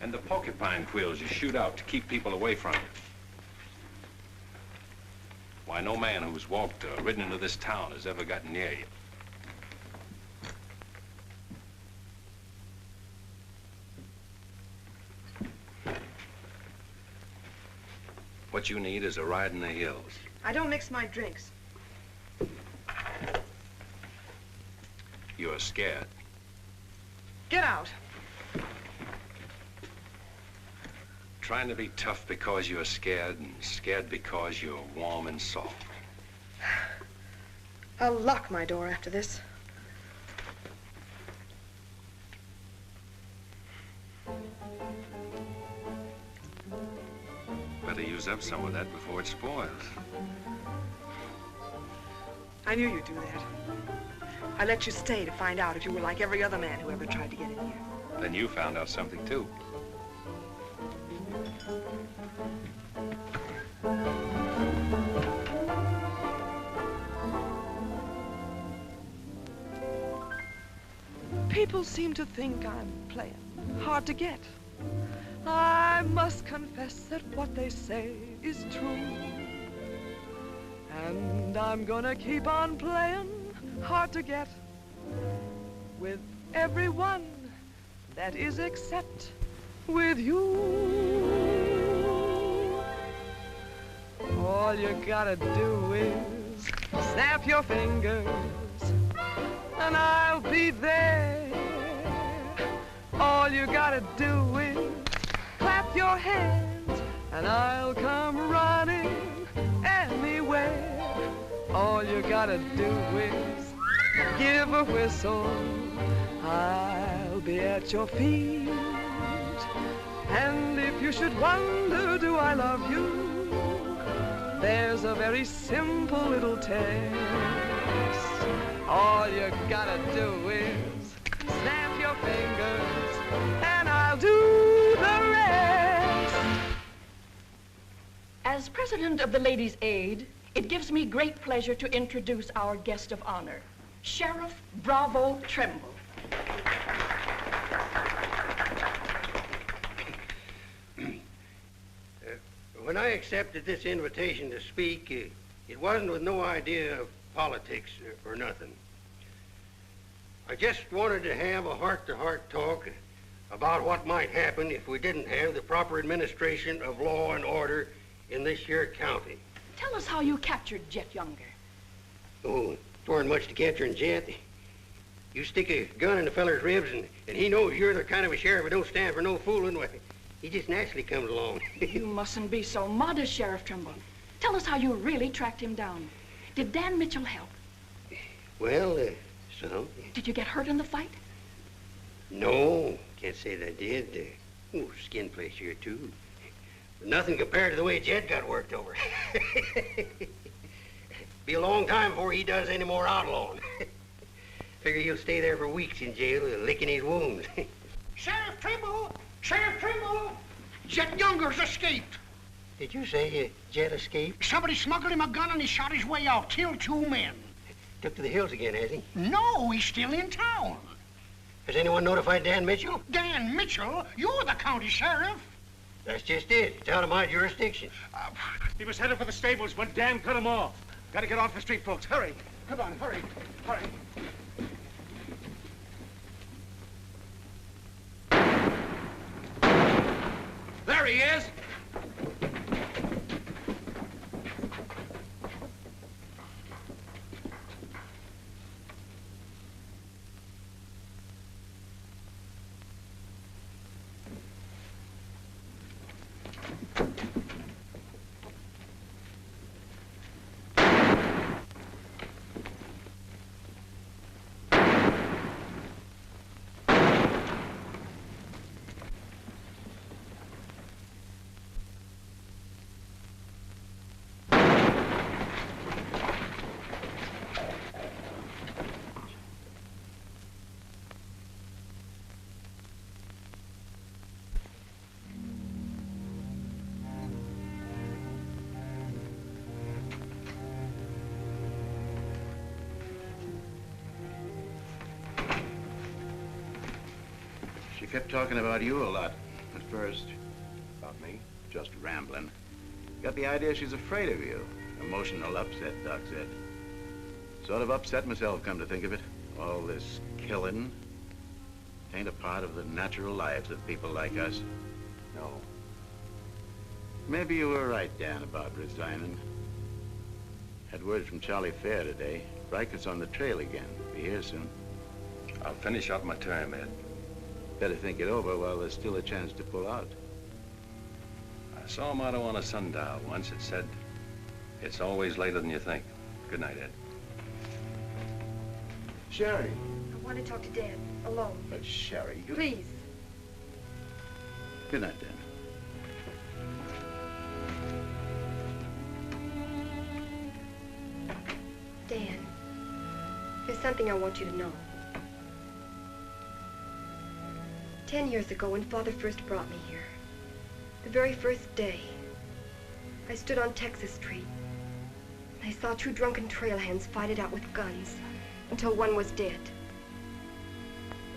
Speaker 3: And the porcupine quills you shoot out to keep people away from you. Why, no man who's walked or ridden into this town has ever gotten near you. What you need is a ride in the hills.
Speaker 6: I don't mix my drinks.
Speaker 3: You're scared.
Speaker 6: Get out.
Speaker 3: Trying to be tough because you're scared, and scared because you're warm and soft.
Speaker 6: I'll lock my door after this.
Speaker 3: Better use up some of that before it spoils.
Speaker 6: I knew you'd do that. I let you stay to find out if you were like every other man who ever tried to get in here.
Speaker 3: Then you found out something, too.
Speaker 6: People seem to think I'm playing hard to get. I must confess that what they say is true. And I'm gonna keep on playing hard to get with everyone that is except with you. All you gotta do is snap your fingers and I'll be there. All you gotta do is clap your hands and I'll come running anywhere. All you gotta do is give a whistle. I'll be at your feet. And if you should wonder, do I love you? There's a very simple little test. All you gotta do is snap your fingers and I'll do the rest.
Speaker 4: As president of the Ladies' Aid, it gives me great pleasure to introduce our guest of honor, Sheriff Bravo Trimble.
Speaker 12: When I accepted this invitation to speak, it wasn't with no idea of politics or nothing. I just wanted to have a heart-to-heart talk about what might happen if we didn't have the proper administration of law and order in this here county.
Speaker 4: Tell us how you captured Jet Younger.
Speaker 12: Oh, it weren't much to capturing Jet. You stick a gun in the feller's ribs and he knows you're the kind of a sheriff who don't stand for no fooling. Well, he just naturally comes along.
Speaker 4: You mustn't be so modest, Sheriff Trimble. Tell us how you really tracked him down. Did Dan Mitchell help?
Speaker 12: Well, some.
Speaker 4: Did you get hurt in the fight?
Speaker 12: No, can't say that I did. Skin place here, too. But nothing compared to the way Jed got worked over. Be a long time before he does any more outlawing. Figure he'll stay there for weeks in jail, licking his wounds.
Speaker 10: Sheriff Trimble,
Speaker 2: Sheriff Trimble, Jet Younger's escaped.
Speaker 12: Did you say Jet escaped?
Speaker 2: Somebody smuggled him a gun and he shot his way out, killed 2 men.
Speaker 12: Took to the hills again, has he?
Speaker 2: No, he's still in town.
Speaker 12: Has anyone notified Dan Mitchell?
Speaker 2: Dan Mitchell? You're the county sheriff.
Speaker 12: That's just it. It's out of my jurisdiction.
Speaker 7: He was headed for the stables, but Dan cut him off. Gotta get off the street, folks. Hurry. Come on, hurry. Hurry.
Speaker 2: There he is.
Speaker 10: She kept talking about you a lot at first.
Speaker 7: About me?
Speaker 10: Just rambling. Got the idea she's afraid of you. Emotional upset, Doc said. Sort of upset myself, come to think of it. All this killing ain't a part of the natural lives of people like us.
Speaker 7: No.
Speaker 10: Maybe you were right, Dan, about resigning. Had word from Charlie Fair today. Reichert's on the trail again. Be here soon.
Speaker 3: I'll finish out my term, Ed.
Speaker 10: Better think it over while there's still a chance to pull out.
Speaker 3: I saw a motto on a sundial once. It said, "It's always later than you think." Good night, Ed.
Speaker 10: Sherry.
Speaker 11: I want to talk to Dad, alone.
Speaker 10: But Sherry, you...
Speaker 11: Please.
Speaker 10: Good night, Dan.
Speaker 11: Dan, there's something I want you to know. 10 years ago, when Father first brought me here, the very first day, I stood on Texas Street, and I saw 2 drunken trail hands fight it out with guns until one was dead.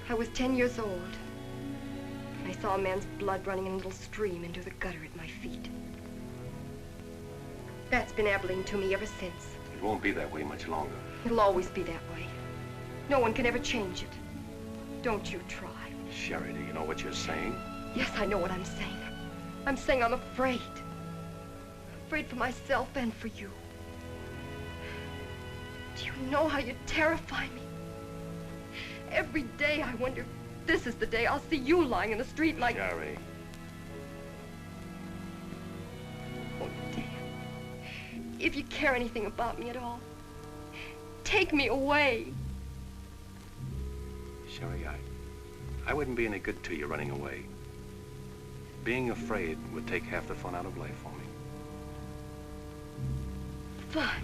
Speaker 11: I was 10 years old, and I saw a man's blood running in a little stream into the gutter at my feet. That's been Abilene to me ever since.
Speaker 3: It won't be that way much longer.
Speaker 11: It'll always be that way. No one can ever change it. Don't you try.
Speaker 3: Sherry, do you know what you're saying?
Speaker 11: Yes, I know what I'm saying. I'm saying I'm afraid. Afraid for myself and for you. Do you know how you terrify me? Every day I wonder if this is the day I'll see you lying in the street like...
Speaker 3: Sherry.
Speaker 11: Oh, Dan. If you care anything about me at all, take me away.
Speaker 3: Sherry, I wouldn't be any good to you running away. Being afraid would take half the fun out of life for me.
Speaker 11: Fun?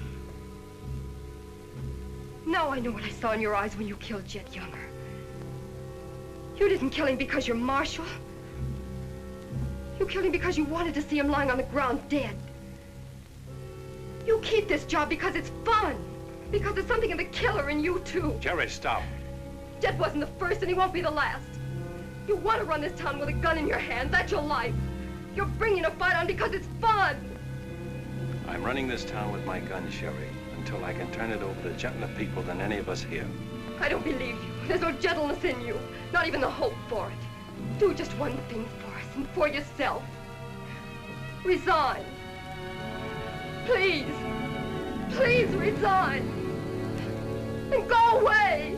Speaker 11: Now I know what I saw in your eyes when you killed Jet Younger. You didn't kill him because you're Marshal. You killed him because you wanted to see him lying on the ground dead. You keep this job because it's fun. Because there's something of the killer in you, too.
Speaker 3: Jerry, stop.
Speaker 11: Jet wasn't the first, and he won't be the last. You want to run this town with a gun in your hand. That's your life. You're bringing a fight on because it's fun.
Speaker 3: I'm running this town with my gun, Sherry, until I can turn it over to gentler people than any of us here.
Speaker 11: I don't believe you. There's no gentleness in you. Not even the hope for it. Do just one thing for us and for yourself. Resign. Please. Please resign. And go away.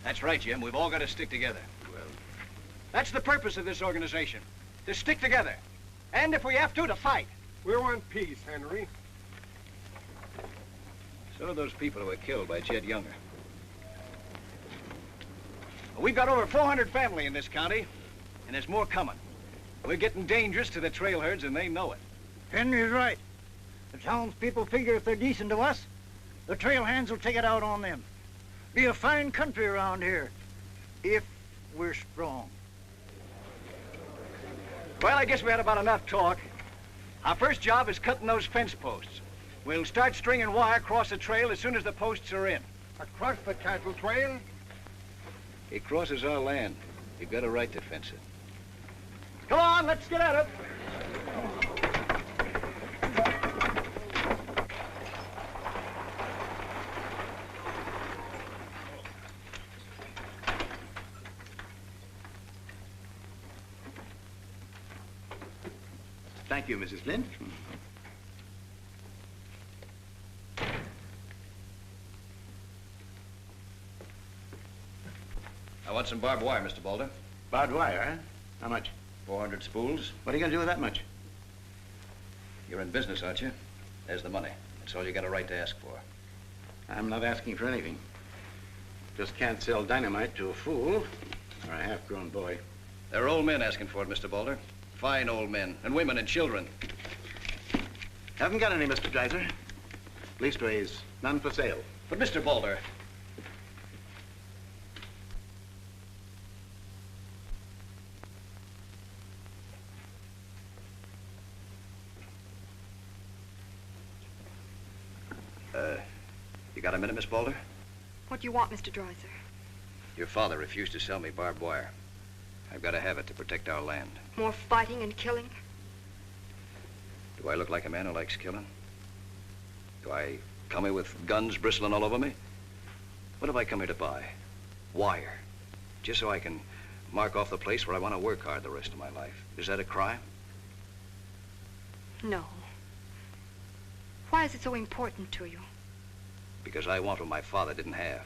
Speaker 16: That's right, Jim. We've all got to stick together. Well, that's the purpose of this organization. To stick together. And if we have to fight.
Speaker 18: We want peace, Henry.
Speaker 16: So do those people who were killed by Jed Younger. We've got over 400 family in this county, and there's more coming. We're getting dangerous to the trail herds, and they know it.
Speaker 15: Henry's right. The townspeople figure if they're decent to us, the trail hands will take it out on them. Be a fine country around here, if we're strong.
Speaker 16: Well, I guess we had about enough talk. Our first job is cutting those fence posts. We'll start stringing wire across the trail as soon as the posts are in.
Speaker 15: Across the cattle trail?
Speaker 16: It crosses our land. You've got a right to fence it. Come on, let's get at it.
Speaker 10: Thank you, Mrs. Flint.
Speaker 16: I want some barbed wire, Mr. Boulder.
Speaker 10: Barbed wire, huh? How much?
Speaker 16: 400 spools.
Speaker 10: What are you going to do with that much?
Speaker 16: You're in business, aren't you? There's the money. That's all you got a right to ask for.
Speaker 10: I'm not asking for anything. Just can't sell dynamite to a fool or a half-grown boy.
Speaker 16: There are old men asking for it, Mr. Boulder. Fine old men, and women and children.
Speaker 10: Haven't got any, Mr. Dreiser. Leastways, none for sale.
Speaker 16: But, Mr. Boulder... You got a minute, Miss Boulder?
Speaker 11: What do you want, Mr. Dreiser?
Speaker 16: Your father refused to sell me barbed wire. I've got to have it to protect our land.
Speaker 11: More fighting and killing?
Speaker 16: Do I look like a man who likes killing? Do I come here with guns bristling all over me? What have I come here to buy? Wire. Just so I can mark off the place where I want to work hard the rest of my life. Is that a crime?
Speaker 11: No. Why is it so important to you?
Speaker 16: Because I want what my father didn't have.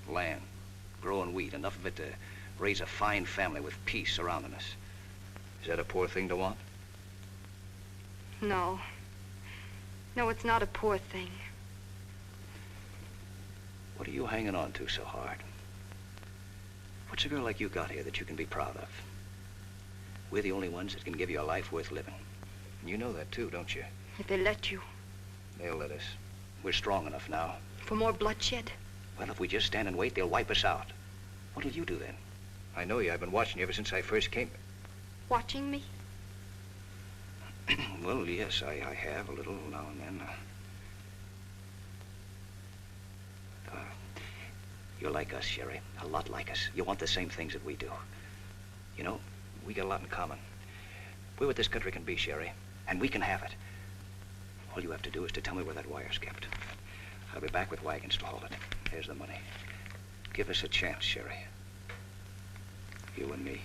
Speaker 16: Land, growing wheat, enough of it to raise a fine family with peace surrounding us. Is that a poor thing to want?
Speaker 11: No. No, it's not a poor thing.
Speaker 16: What are you hanging on to so hard? What's a girl like you got here that you can be proud of? We're the only ones that can give you a life worth living. And you know that too, don't you?
Speaker 11: If they let you.
Speaker 16: They'll let us. We're strong enough now.
Speaker 11: For more bloodshed?
Speaker 16: Well, if we just stand and wait, they'll wipe us out. What'll you do then? I know you. I've been watching you ever since I first came.
Speaker 11: Watching me?
Speaker 16: Well, yes, I have a little now and then. You're like us, Sherry. A lot like us. You want the same things that we do. You know, we got a lot in common. We're what this country can be, Sherry, and we can have it. All you have to do is to tell me where that wire's kept. I'll be back with wagons to haul it. Here's the money. Give us a chance, Sherry. You and me.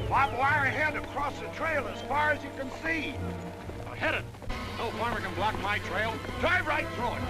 Speaker 2: Barbed wire ahead across the trail as far as you can see. Now hit it. No farmer can block my trail. Drive right through it.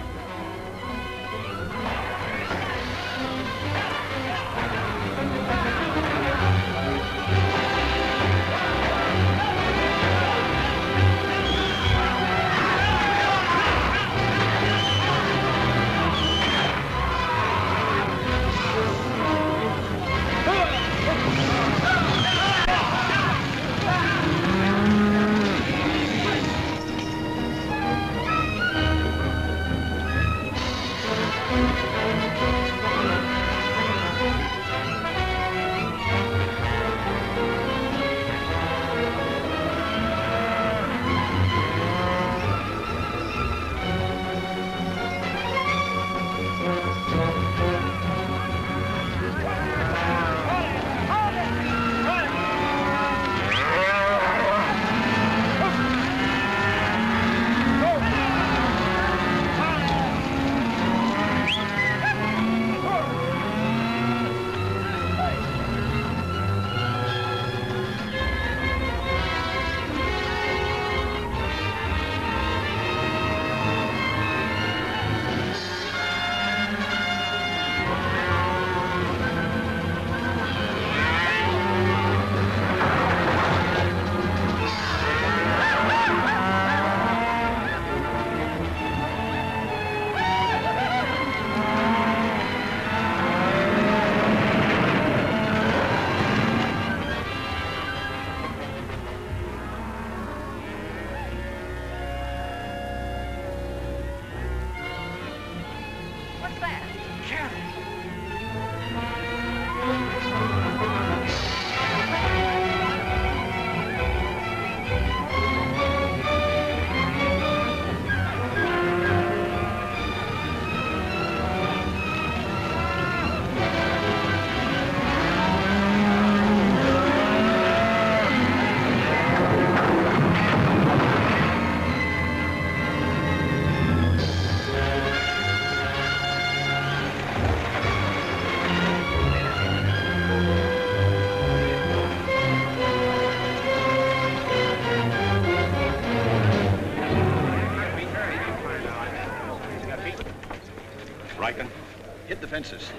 Speaker 16: fences.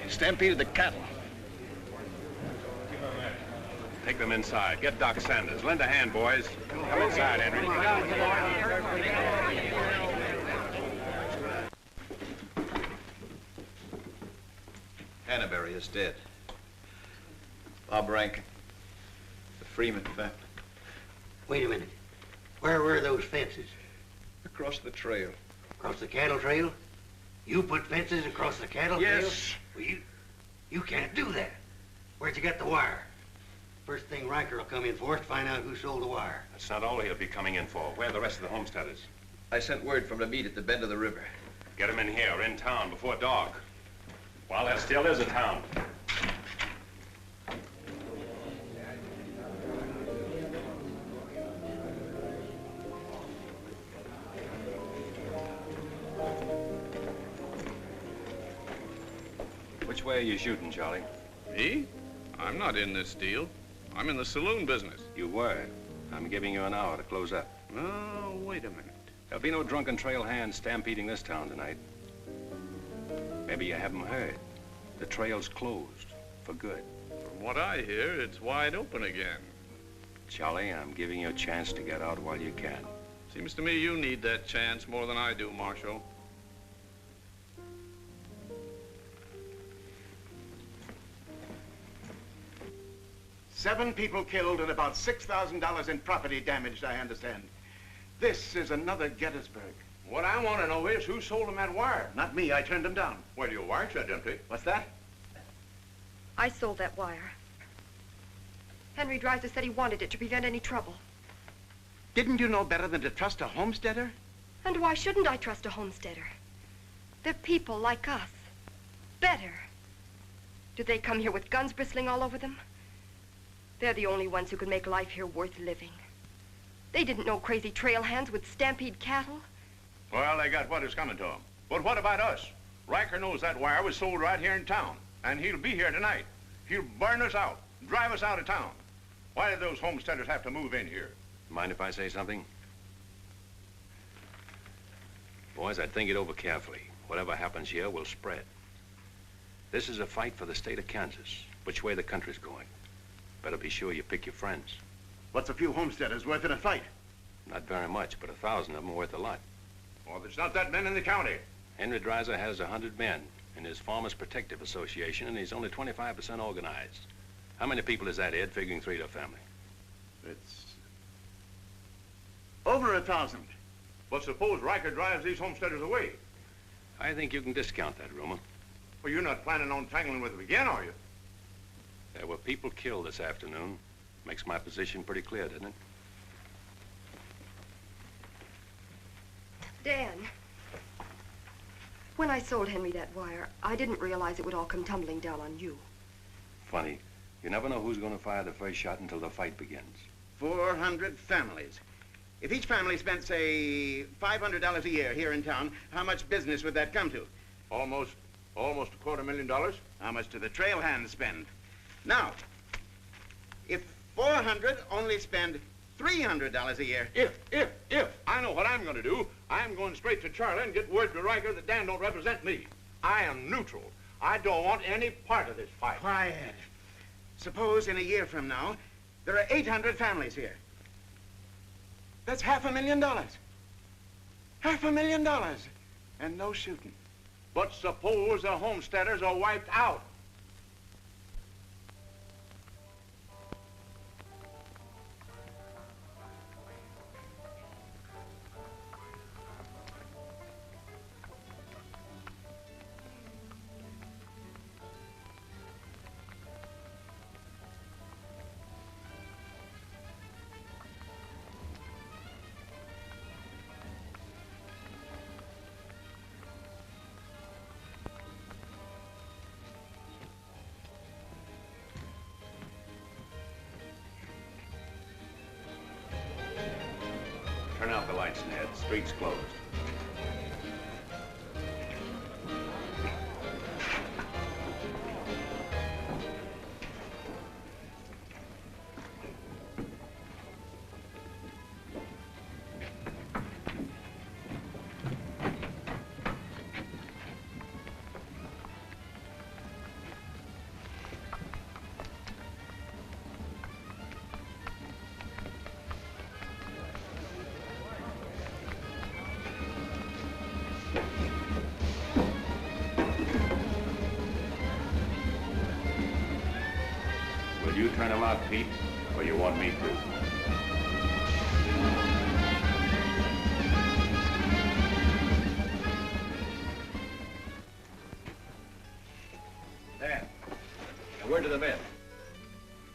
Speaker 16: Stampeded the cattle.
Speaker 3: Take them inside. Get Doc Sanders. Lend a hand, boys. Come inside, Henry.
Speaker 16: Hannaberry is dead. Bob Rankin. The Freeman family.
Speaker 12: Wait a minute. Where were those fences?
Speaker 16: Across the trail.
Speaker 12: Across the cattle trail? You put fences across the cattle trail?
Speaker 16: Yes.
Speaker 12: Well, you can't do that. Where'd you get the wire? First thing Riker will come in for is to find out who sold the wire.
Speaker 3: That's not all he'll be coming in for. Where are the rest of the homesteaders?
Speaker 16: I sent word from the meet at the bend of the river.
Speaker 3: Get them in here, in town, before dark. Well, that still is a town. Which way are you shooting, Charlie?
Speaker 14: Me? I'm not in this deal. I'm in the saloon business.
Speaker 3: You were. I'm giving you an hour to close up.
Speaker 14: Oh, wait a minute.
Speaker 3: There'll be no drunken trail hands stampeding this town tonight. Maybe you haven't heard. The trail's closed for good.
Speaker 14: From what I hear, it's wide open again.
Speaker 3: Charlie, I'm giving you a chance to get out while you can.
Speaker 14: Seems to me you need that chance more than I do, Marshal.
Speaker 10: Seven people killed and about $6,000 in property damaged, I understand. This is another Gettysburg.
Speaker 8: What I want to know is who sold him that wire?
Speaker 10: Not me, I turned them down.
Speaker 8: Well, your wire shed empty.
Speaker 10: What's that?
Speaker 11: I sold that wire. Henry Dreiser said he wanted it to prevent any trouble.
Speaker 10: Didn't you know better than to trust a homesteader?
Speaker 11: And why shouldn't I trust a homesteader? They're people like us. Better. Do they come here with guns bristling all over them? They're the only ones who can make life here worth living. They didn't know crazy trail hands would stampede cattle.
Speaker 8: Well, they got what is coming to them. But what about us? Riker knows that wire was sold right here in town, and he'll be here tonight. He'll burn us out, drive us out of town. Why did those homesteaders have to move in here?
Speaker 3: Mind if I say something? Boys, I'd think it over carefully. Whatever happens here will spread. This is a fight for the state of Kansas, which way the country's going. Better be sure you pick your friends.
Speaker 10: What's a few homesteaders worth in a fight?
Speaker 3: Not very much, but 1,000 of them are worth a lot.
Speaker 8: Well, there's not that many in the county.
Speaker 3: Henry Dreiser has 100 men in his Farmers Protective Association, and he's only 25% organized. How many people is that, Ed, figuring 3 to a family?
Speaker 10: It's over 1,000.
Speaker 8: But suppose Riker drives these homesteaders away.
Speaker 3: I think you can discount that rumor.
Speaker 8: Well, you're not planning on tangling with them again, are you?
Speaker 3: There were people killed this afternoon. Makes my position pretty clear, doesn't it?
Speaker 11: Dan, when I sold Henry that wire, I didn't realize it would all come tumbling down on you.
Speaker 3: Funny. You never know who's going to fire the first shot until the fight begins.
Speaker 10: 400 families. If each family spent, say, $500 a year here in town, how much business would that come to?
Speaker 8: Almost $250,000.
Speaker 10: How much do the trail hands spend? Now, if 400 only spend $300 a year.
Speaker 8: If I know what I'm going to do, I'm going straight to Charlie and get word to Riker that Dan don't represent me. I am neutral. I don't want any part of this fight.
Speaker 10: Quiet. Suppose in a year from now, there are 800 families here. That's $500,000. $500,000. And no shooting.
Speaker 8: But suppose the homesteaders are wiped out.
Speaker 3: Turn out the lights, Ned. Street's closed. Will you turn him out, Pete, or you want me to?
Speaker 16: There. Now, word to the men.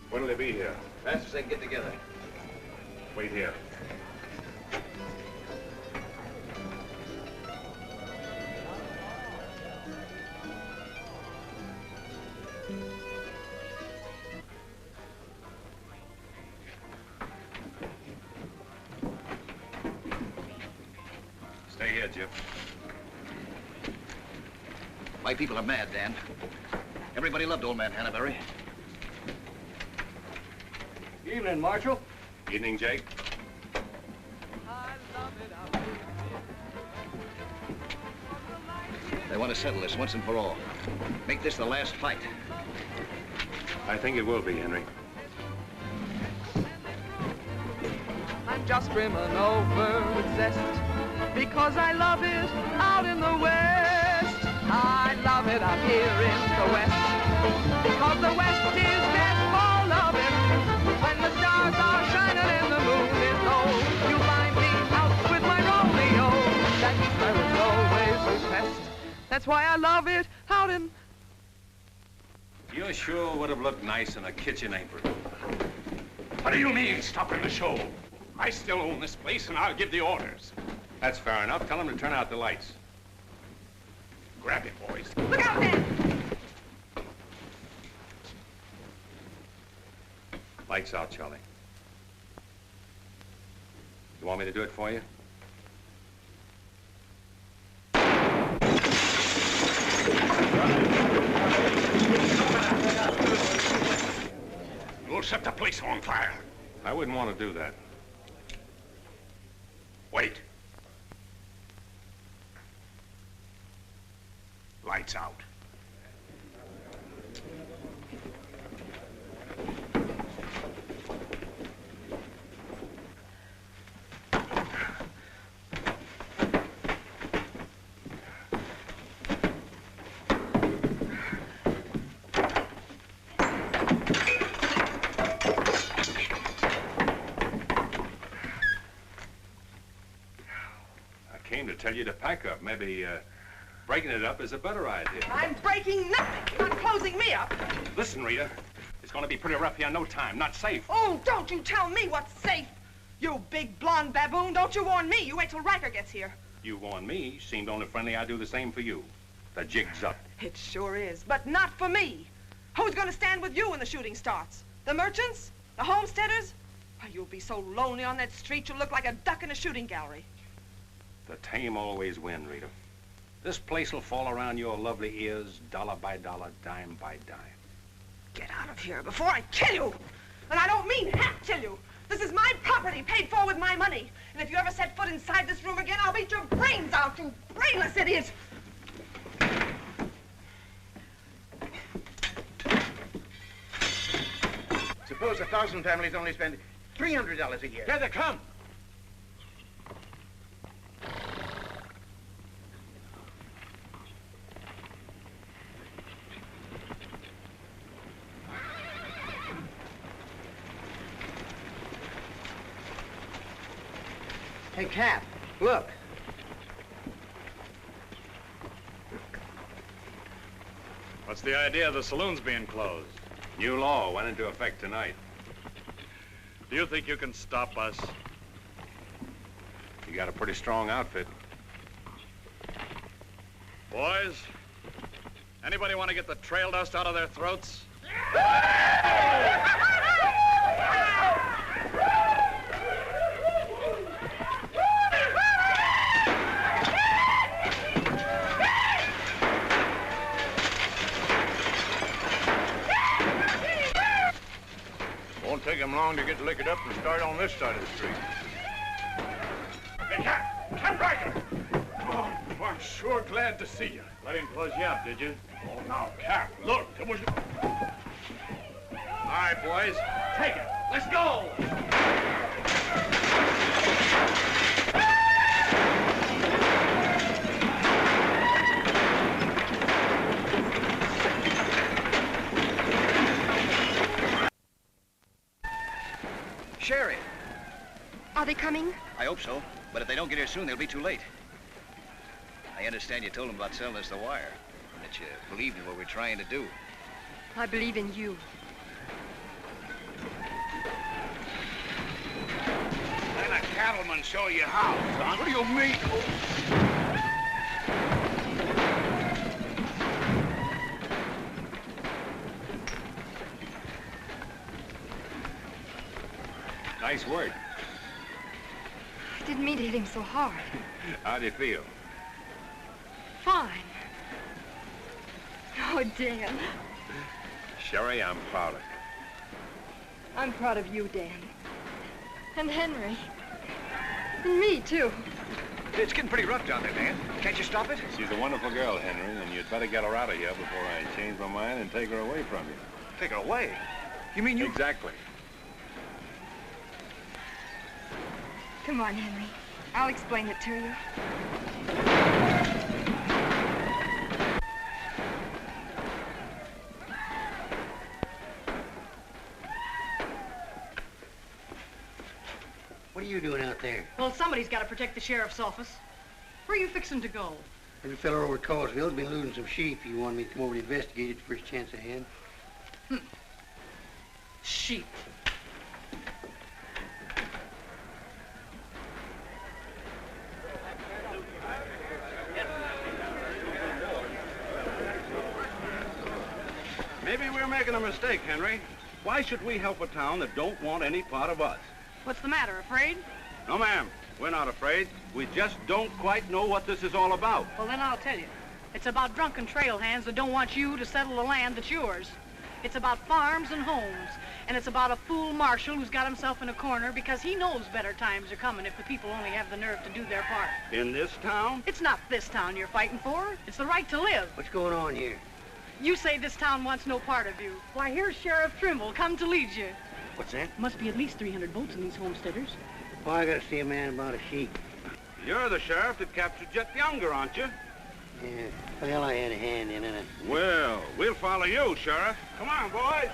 Speaker 3: When'll they be here?
Speaker 16: Fast as they can get together.
Speaker 3: Wait here. Stay here, Jip.
Speaker 16: My people are mad, Dan. Everybody loved old man Hannaberry.
Speaker 9: Evening, Marshal.
Speaker 3: Evening, Jake.
Speaker 16: They want to settle this once and for all. Make this the last fight.
Speaker 3: I think it will be, Henry.
Speaker 5: I'm just brimming over with zest because I love it out in the West. I love it out here in the West because the West is best for loving. When the stars are shining and the moon is low, you'll find me out with my Romeo. That means I was always oppressed. That's why I love it out in...
Speaker 3: You sure would have looked nice in a kitchen apron.
Speaker 2: What do you mean, stopping the show? I still own this place, and I'll give the orders.
Speaker 3: That's fair enough. Tell them to turn out the lights.
Speaker 2: Grab it, boys.
Speaker 5: Look out, man!
Speaker 3: Lights out, Charlie. You want me to do it for you?
Speaker 2: You'll set the place on fire.
Speaker 3: I wouldn't want to do that.
Speaker 2: Wait. Lights out.
Speaker 3: Tell you to pack up. Maybe breaking it up is a better idea.
Speaker 5: I'm breaking nothing. You're not closing me up.
Speaker 3: Listen, Rita, it's going to be pretty rough here in no time. Not safe.
Speaker 5: Oh, don't you tell me what's safe. You big blonde baboon, don't you warn me. You wait till Riker gets here.
Speaker 3: You warn me. Seemed only friendly. I do the same for you. The jig's up.
Speaker 5: It sure is, but not for me. Who's going to stand with you when the shooting starts? The merchants? The homesteaders? Why, you'll be so lonely on that street you'll look like a duck in a shooting gallery.
Speaker 3: The tame always win, Rita. This place will fall around your lovely ears, dollar by dollar, dime by dime.
Speaker 5: Get out of here before I kill you! And I don't mean half kill you. This is my property, paid for with my money. And if you ever set foot inside this room again, I'll beat your brains out, you brainless idiot!
Speaker 10: Suppose 1,000 families only spend $300 a year.
Speaker 2: Here they come.
Speaker 12: Hey, Cap, look.
Speaker 14: What's the idea of the saloons being closed?
Speaker 3: New law went into effect tonight.
Speaker 14: Do you think you can stop us?
Speaker 3: You got a pretty strong outfit.
Speaker 14: Boys, anybody want to get the trail dust out of their throats?
Speaker 8: Won't take him long to get liquored up and start on this side of the street.
Speaker 2: Hey, Cap Riker! Oh, I'm sure glad to see you.
Speaker 14: Let him close you up, did you?
Speaker 2: Oh, now, Cap, look, there was...
Speaker 14: All right, boys,
Speaker 2: Take it. Let's go!
Speaker 16: Sherry.
Speaker 11: Are they coming?
Speaker 16: I hope so. But if they don't get here soon, they'll be too late. I understand you told them about selling us the wire. That you believed in what we're trying to do.
Speaker 11: I believe in you.
Speaker 2: Let a cattleman show you how, son. What do you mean?
Speaker 3: Nice work.
Speaker 11: I didn't mean to hit him so hard.
Speaker 3: How do you feel?
Speaker 11: Fine. Oh, Dan.
Speaker 3: Sherry, I'm proud of you.
Speaker 11: I'm proud of you, Dan. And Henry. And me, too.
Speaker 16: It's getting pretty rough down there, Dan. Can't you stop it?
Speaker 3: She's a wonderful girl, Henry, and you'd better get her out of here before I change my mind and take her away from you.
Speaker 16: Take her away? You mean you...
Speaker 3: Exactly.
Speaker 11: Come on, Henry. I'll explain it to you.
Speaker 12: What are you doing out there?
Speaker 17: Well, somebody's got to protect the sheriff's office. Where are you fixing to go?
Speaker 12: Every fella over at Callsville's been losing some sheep. You want me to come over to investigate it the first chance I had?
Speaker 17: Sheep.
Speaker 9: Maybe we're making a mistake, Henry. Why should we help a town that don't want any part of us?
Speaker 17: What's the matter, afraid?
Speaker 9: No, ma'am. We're not afraid. We just don't quite know what this is all about.
Speaker 17: Well, then I'll tell you. It's about drunken trail hands that don't want you to settle the land that's yours. It's about farms and homes. And it's about a fool marshal who's got himself in a corner because he knows better times are coming if the people only have the nerve to do their part.
Speaker 9: In this town?
Speaker 17: It's not this town you're fighting for. It's the right to live.
Speaker 12: What's going on here?
Speaker 17: You say this town wants no part of you. Why, here's Sheriff Trimble come to lead you.
Speaker 12: What's that?
Speaker 17: Must be at least 300 votes in these homesteaders.
Speaker 12: Oh, I gotta see a man about a sheep.
Speaker 9: You're the sheriff that captured Jet Younger, aren't you?
Speaker 12: Yeah, well, I had a hand in it.
Speaker 9: Well, we'll follow you, Sheriff. Come on, boys.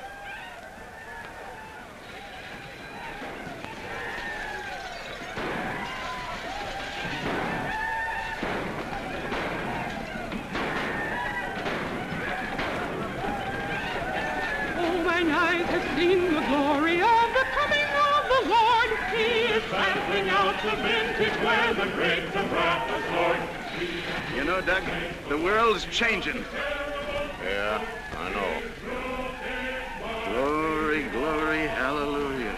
Speaker 20: Mine eyes have seen the glory of the coming of the Lord. He is sampling out the vintage where the grapes of wrath are stored.
Speaker 7: You know, Doug, the world's changing.
Speaker 8: Yeah, I know.
Speaker 7: Glory, glory, hallelujah.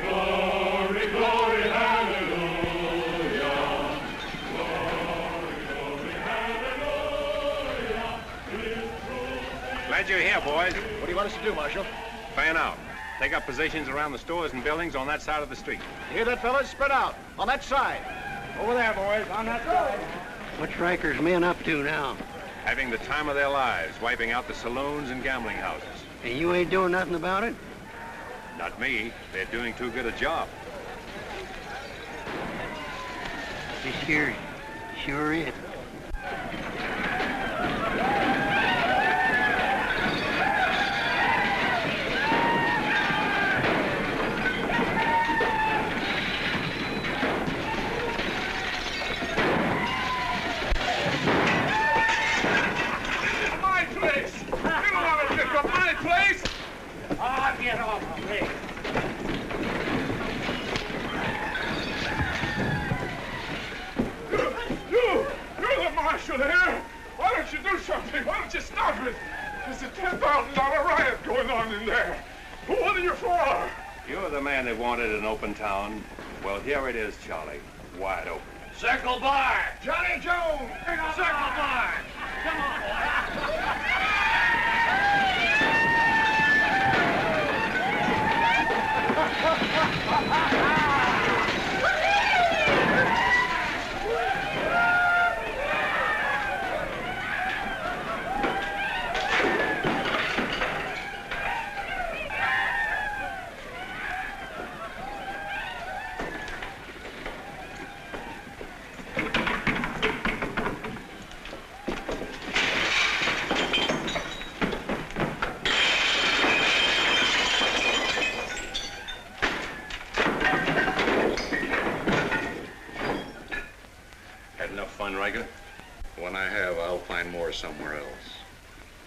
Speaker 20: Glory, glory, hallelujah.
Speaker 3: Glad you're here, boys.
Speaker 16: What do you want us to do, Marshal?
Speaker 3: Fan out. Take up positions around the stores and buildings on that side of the street.
Speaker 16: You hear that, fellas? Spread out. On that side.
Speaker 2: Over there, boys, on that side.
Speaker 12: What's Riker's men up to now?
Speaker 3: Having the time of their lives, wiping out the saloons and gambling houses.
Speaker 12: And you ain't doing nothing about it?
Speaker 3: Not me. They're doing too good a job.
Speaker 12: This here sure is.
Speaker 2: Get off of me. You're the marshal here. Why don't you do something? Why don't you stop it? There's a $10,000 riot going on in there. What are you for?
Speaker 3: You're the man that wanted an open town. Well, here it is, Charlie. Wide open.
Speaker 2: Circle bar. Johnny Jones. Circle bar. Come on.
Speaker 3: Had enough fun, Riker?
Speaker 7: When I have, I'll find more somewhere else.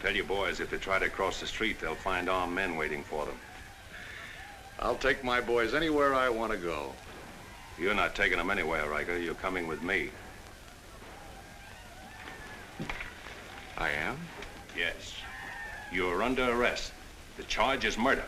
Speaker 3: Tell your boys if they try to cross the street, they'll find armed men waiting for them.
Speaker 7: I'll take my boys anywhere I want to go.
Speaker 3: You're not taking them anywhere, Riker. You're coming with me.
Speaker 7: I am?
Speaker 3: Yes. You're under arrest. The charge is murder.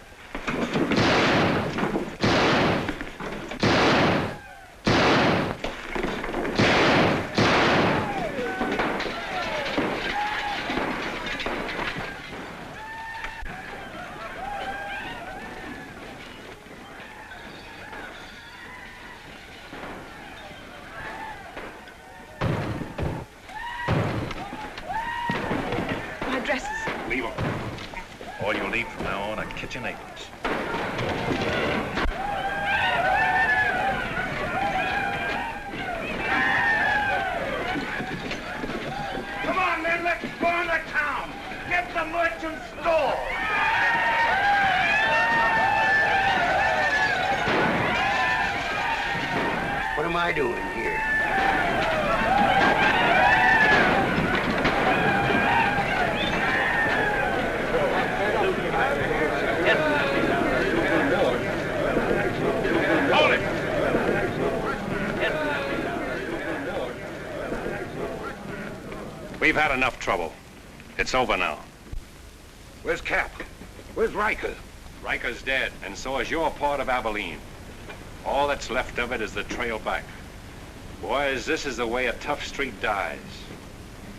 Speaker 3: Leave them. All you'll need from now on are kitchen aprons.
Speaker 2: Come on, men, let's go on to town. Get the merchant store.
Speaker 12: What am I doing here?
Speaker 3: Hold it! We've had enough trouble. It's over now.
Speaker 13: Where's Cap? Where's Riker?
Speaker 3: Riker's dead, and so is your part of Abilene. All that's left of it is the trail back. Boys, this is the way a tough street dies.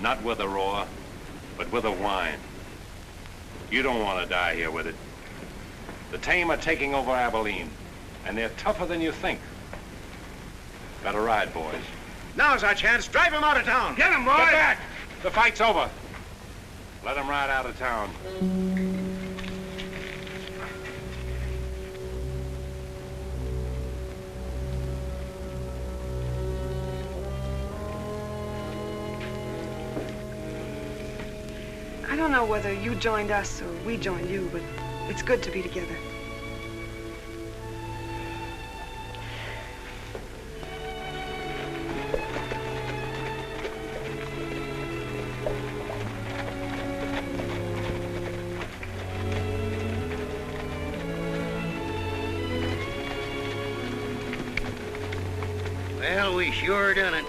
Speaker 3: Not with a roar, but with a whine. You don't want to die here with it. The tame are taking over Abilene, and they're tougher than you think. Better ride, boys.
Speaker 10: Now's our chance. Drive him out of town.
Speaker 3: Get him, boys! Get back! The fight's over. Let him ride out of town.
Speaker 6: I don't know whether you joined us or we joined you, but it's good to be together.
Speaker 12: Well, we sure done it.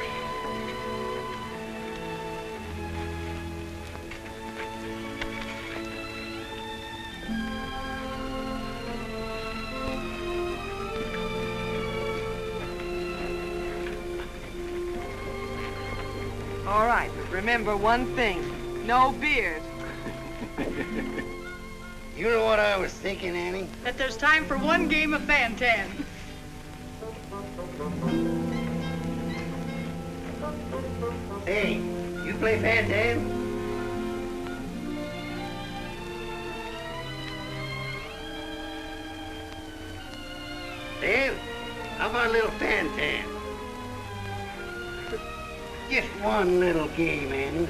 Speaker 6: All right, but remember one thing. No beard.
Speaker 12: You know what I was thinking, Annie?
Speaker 17: That there's time for one game of Fan-Tan.
Speaker 12: Hey, you play Fan-Tan? Dan, how about a little Fan-Tan? Just one little game, Annie.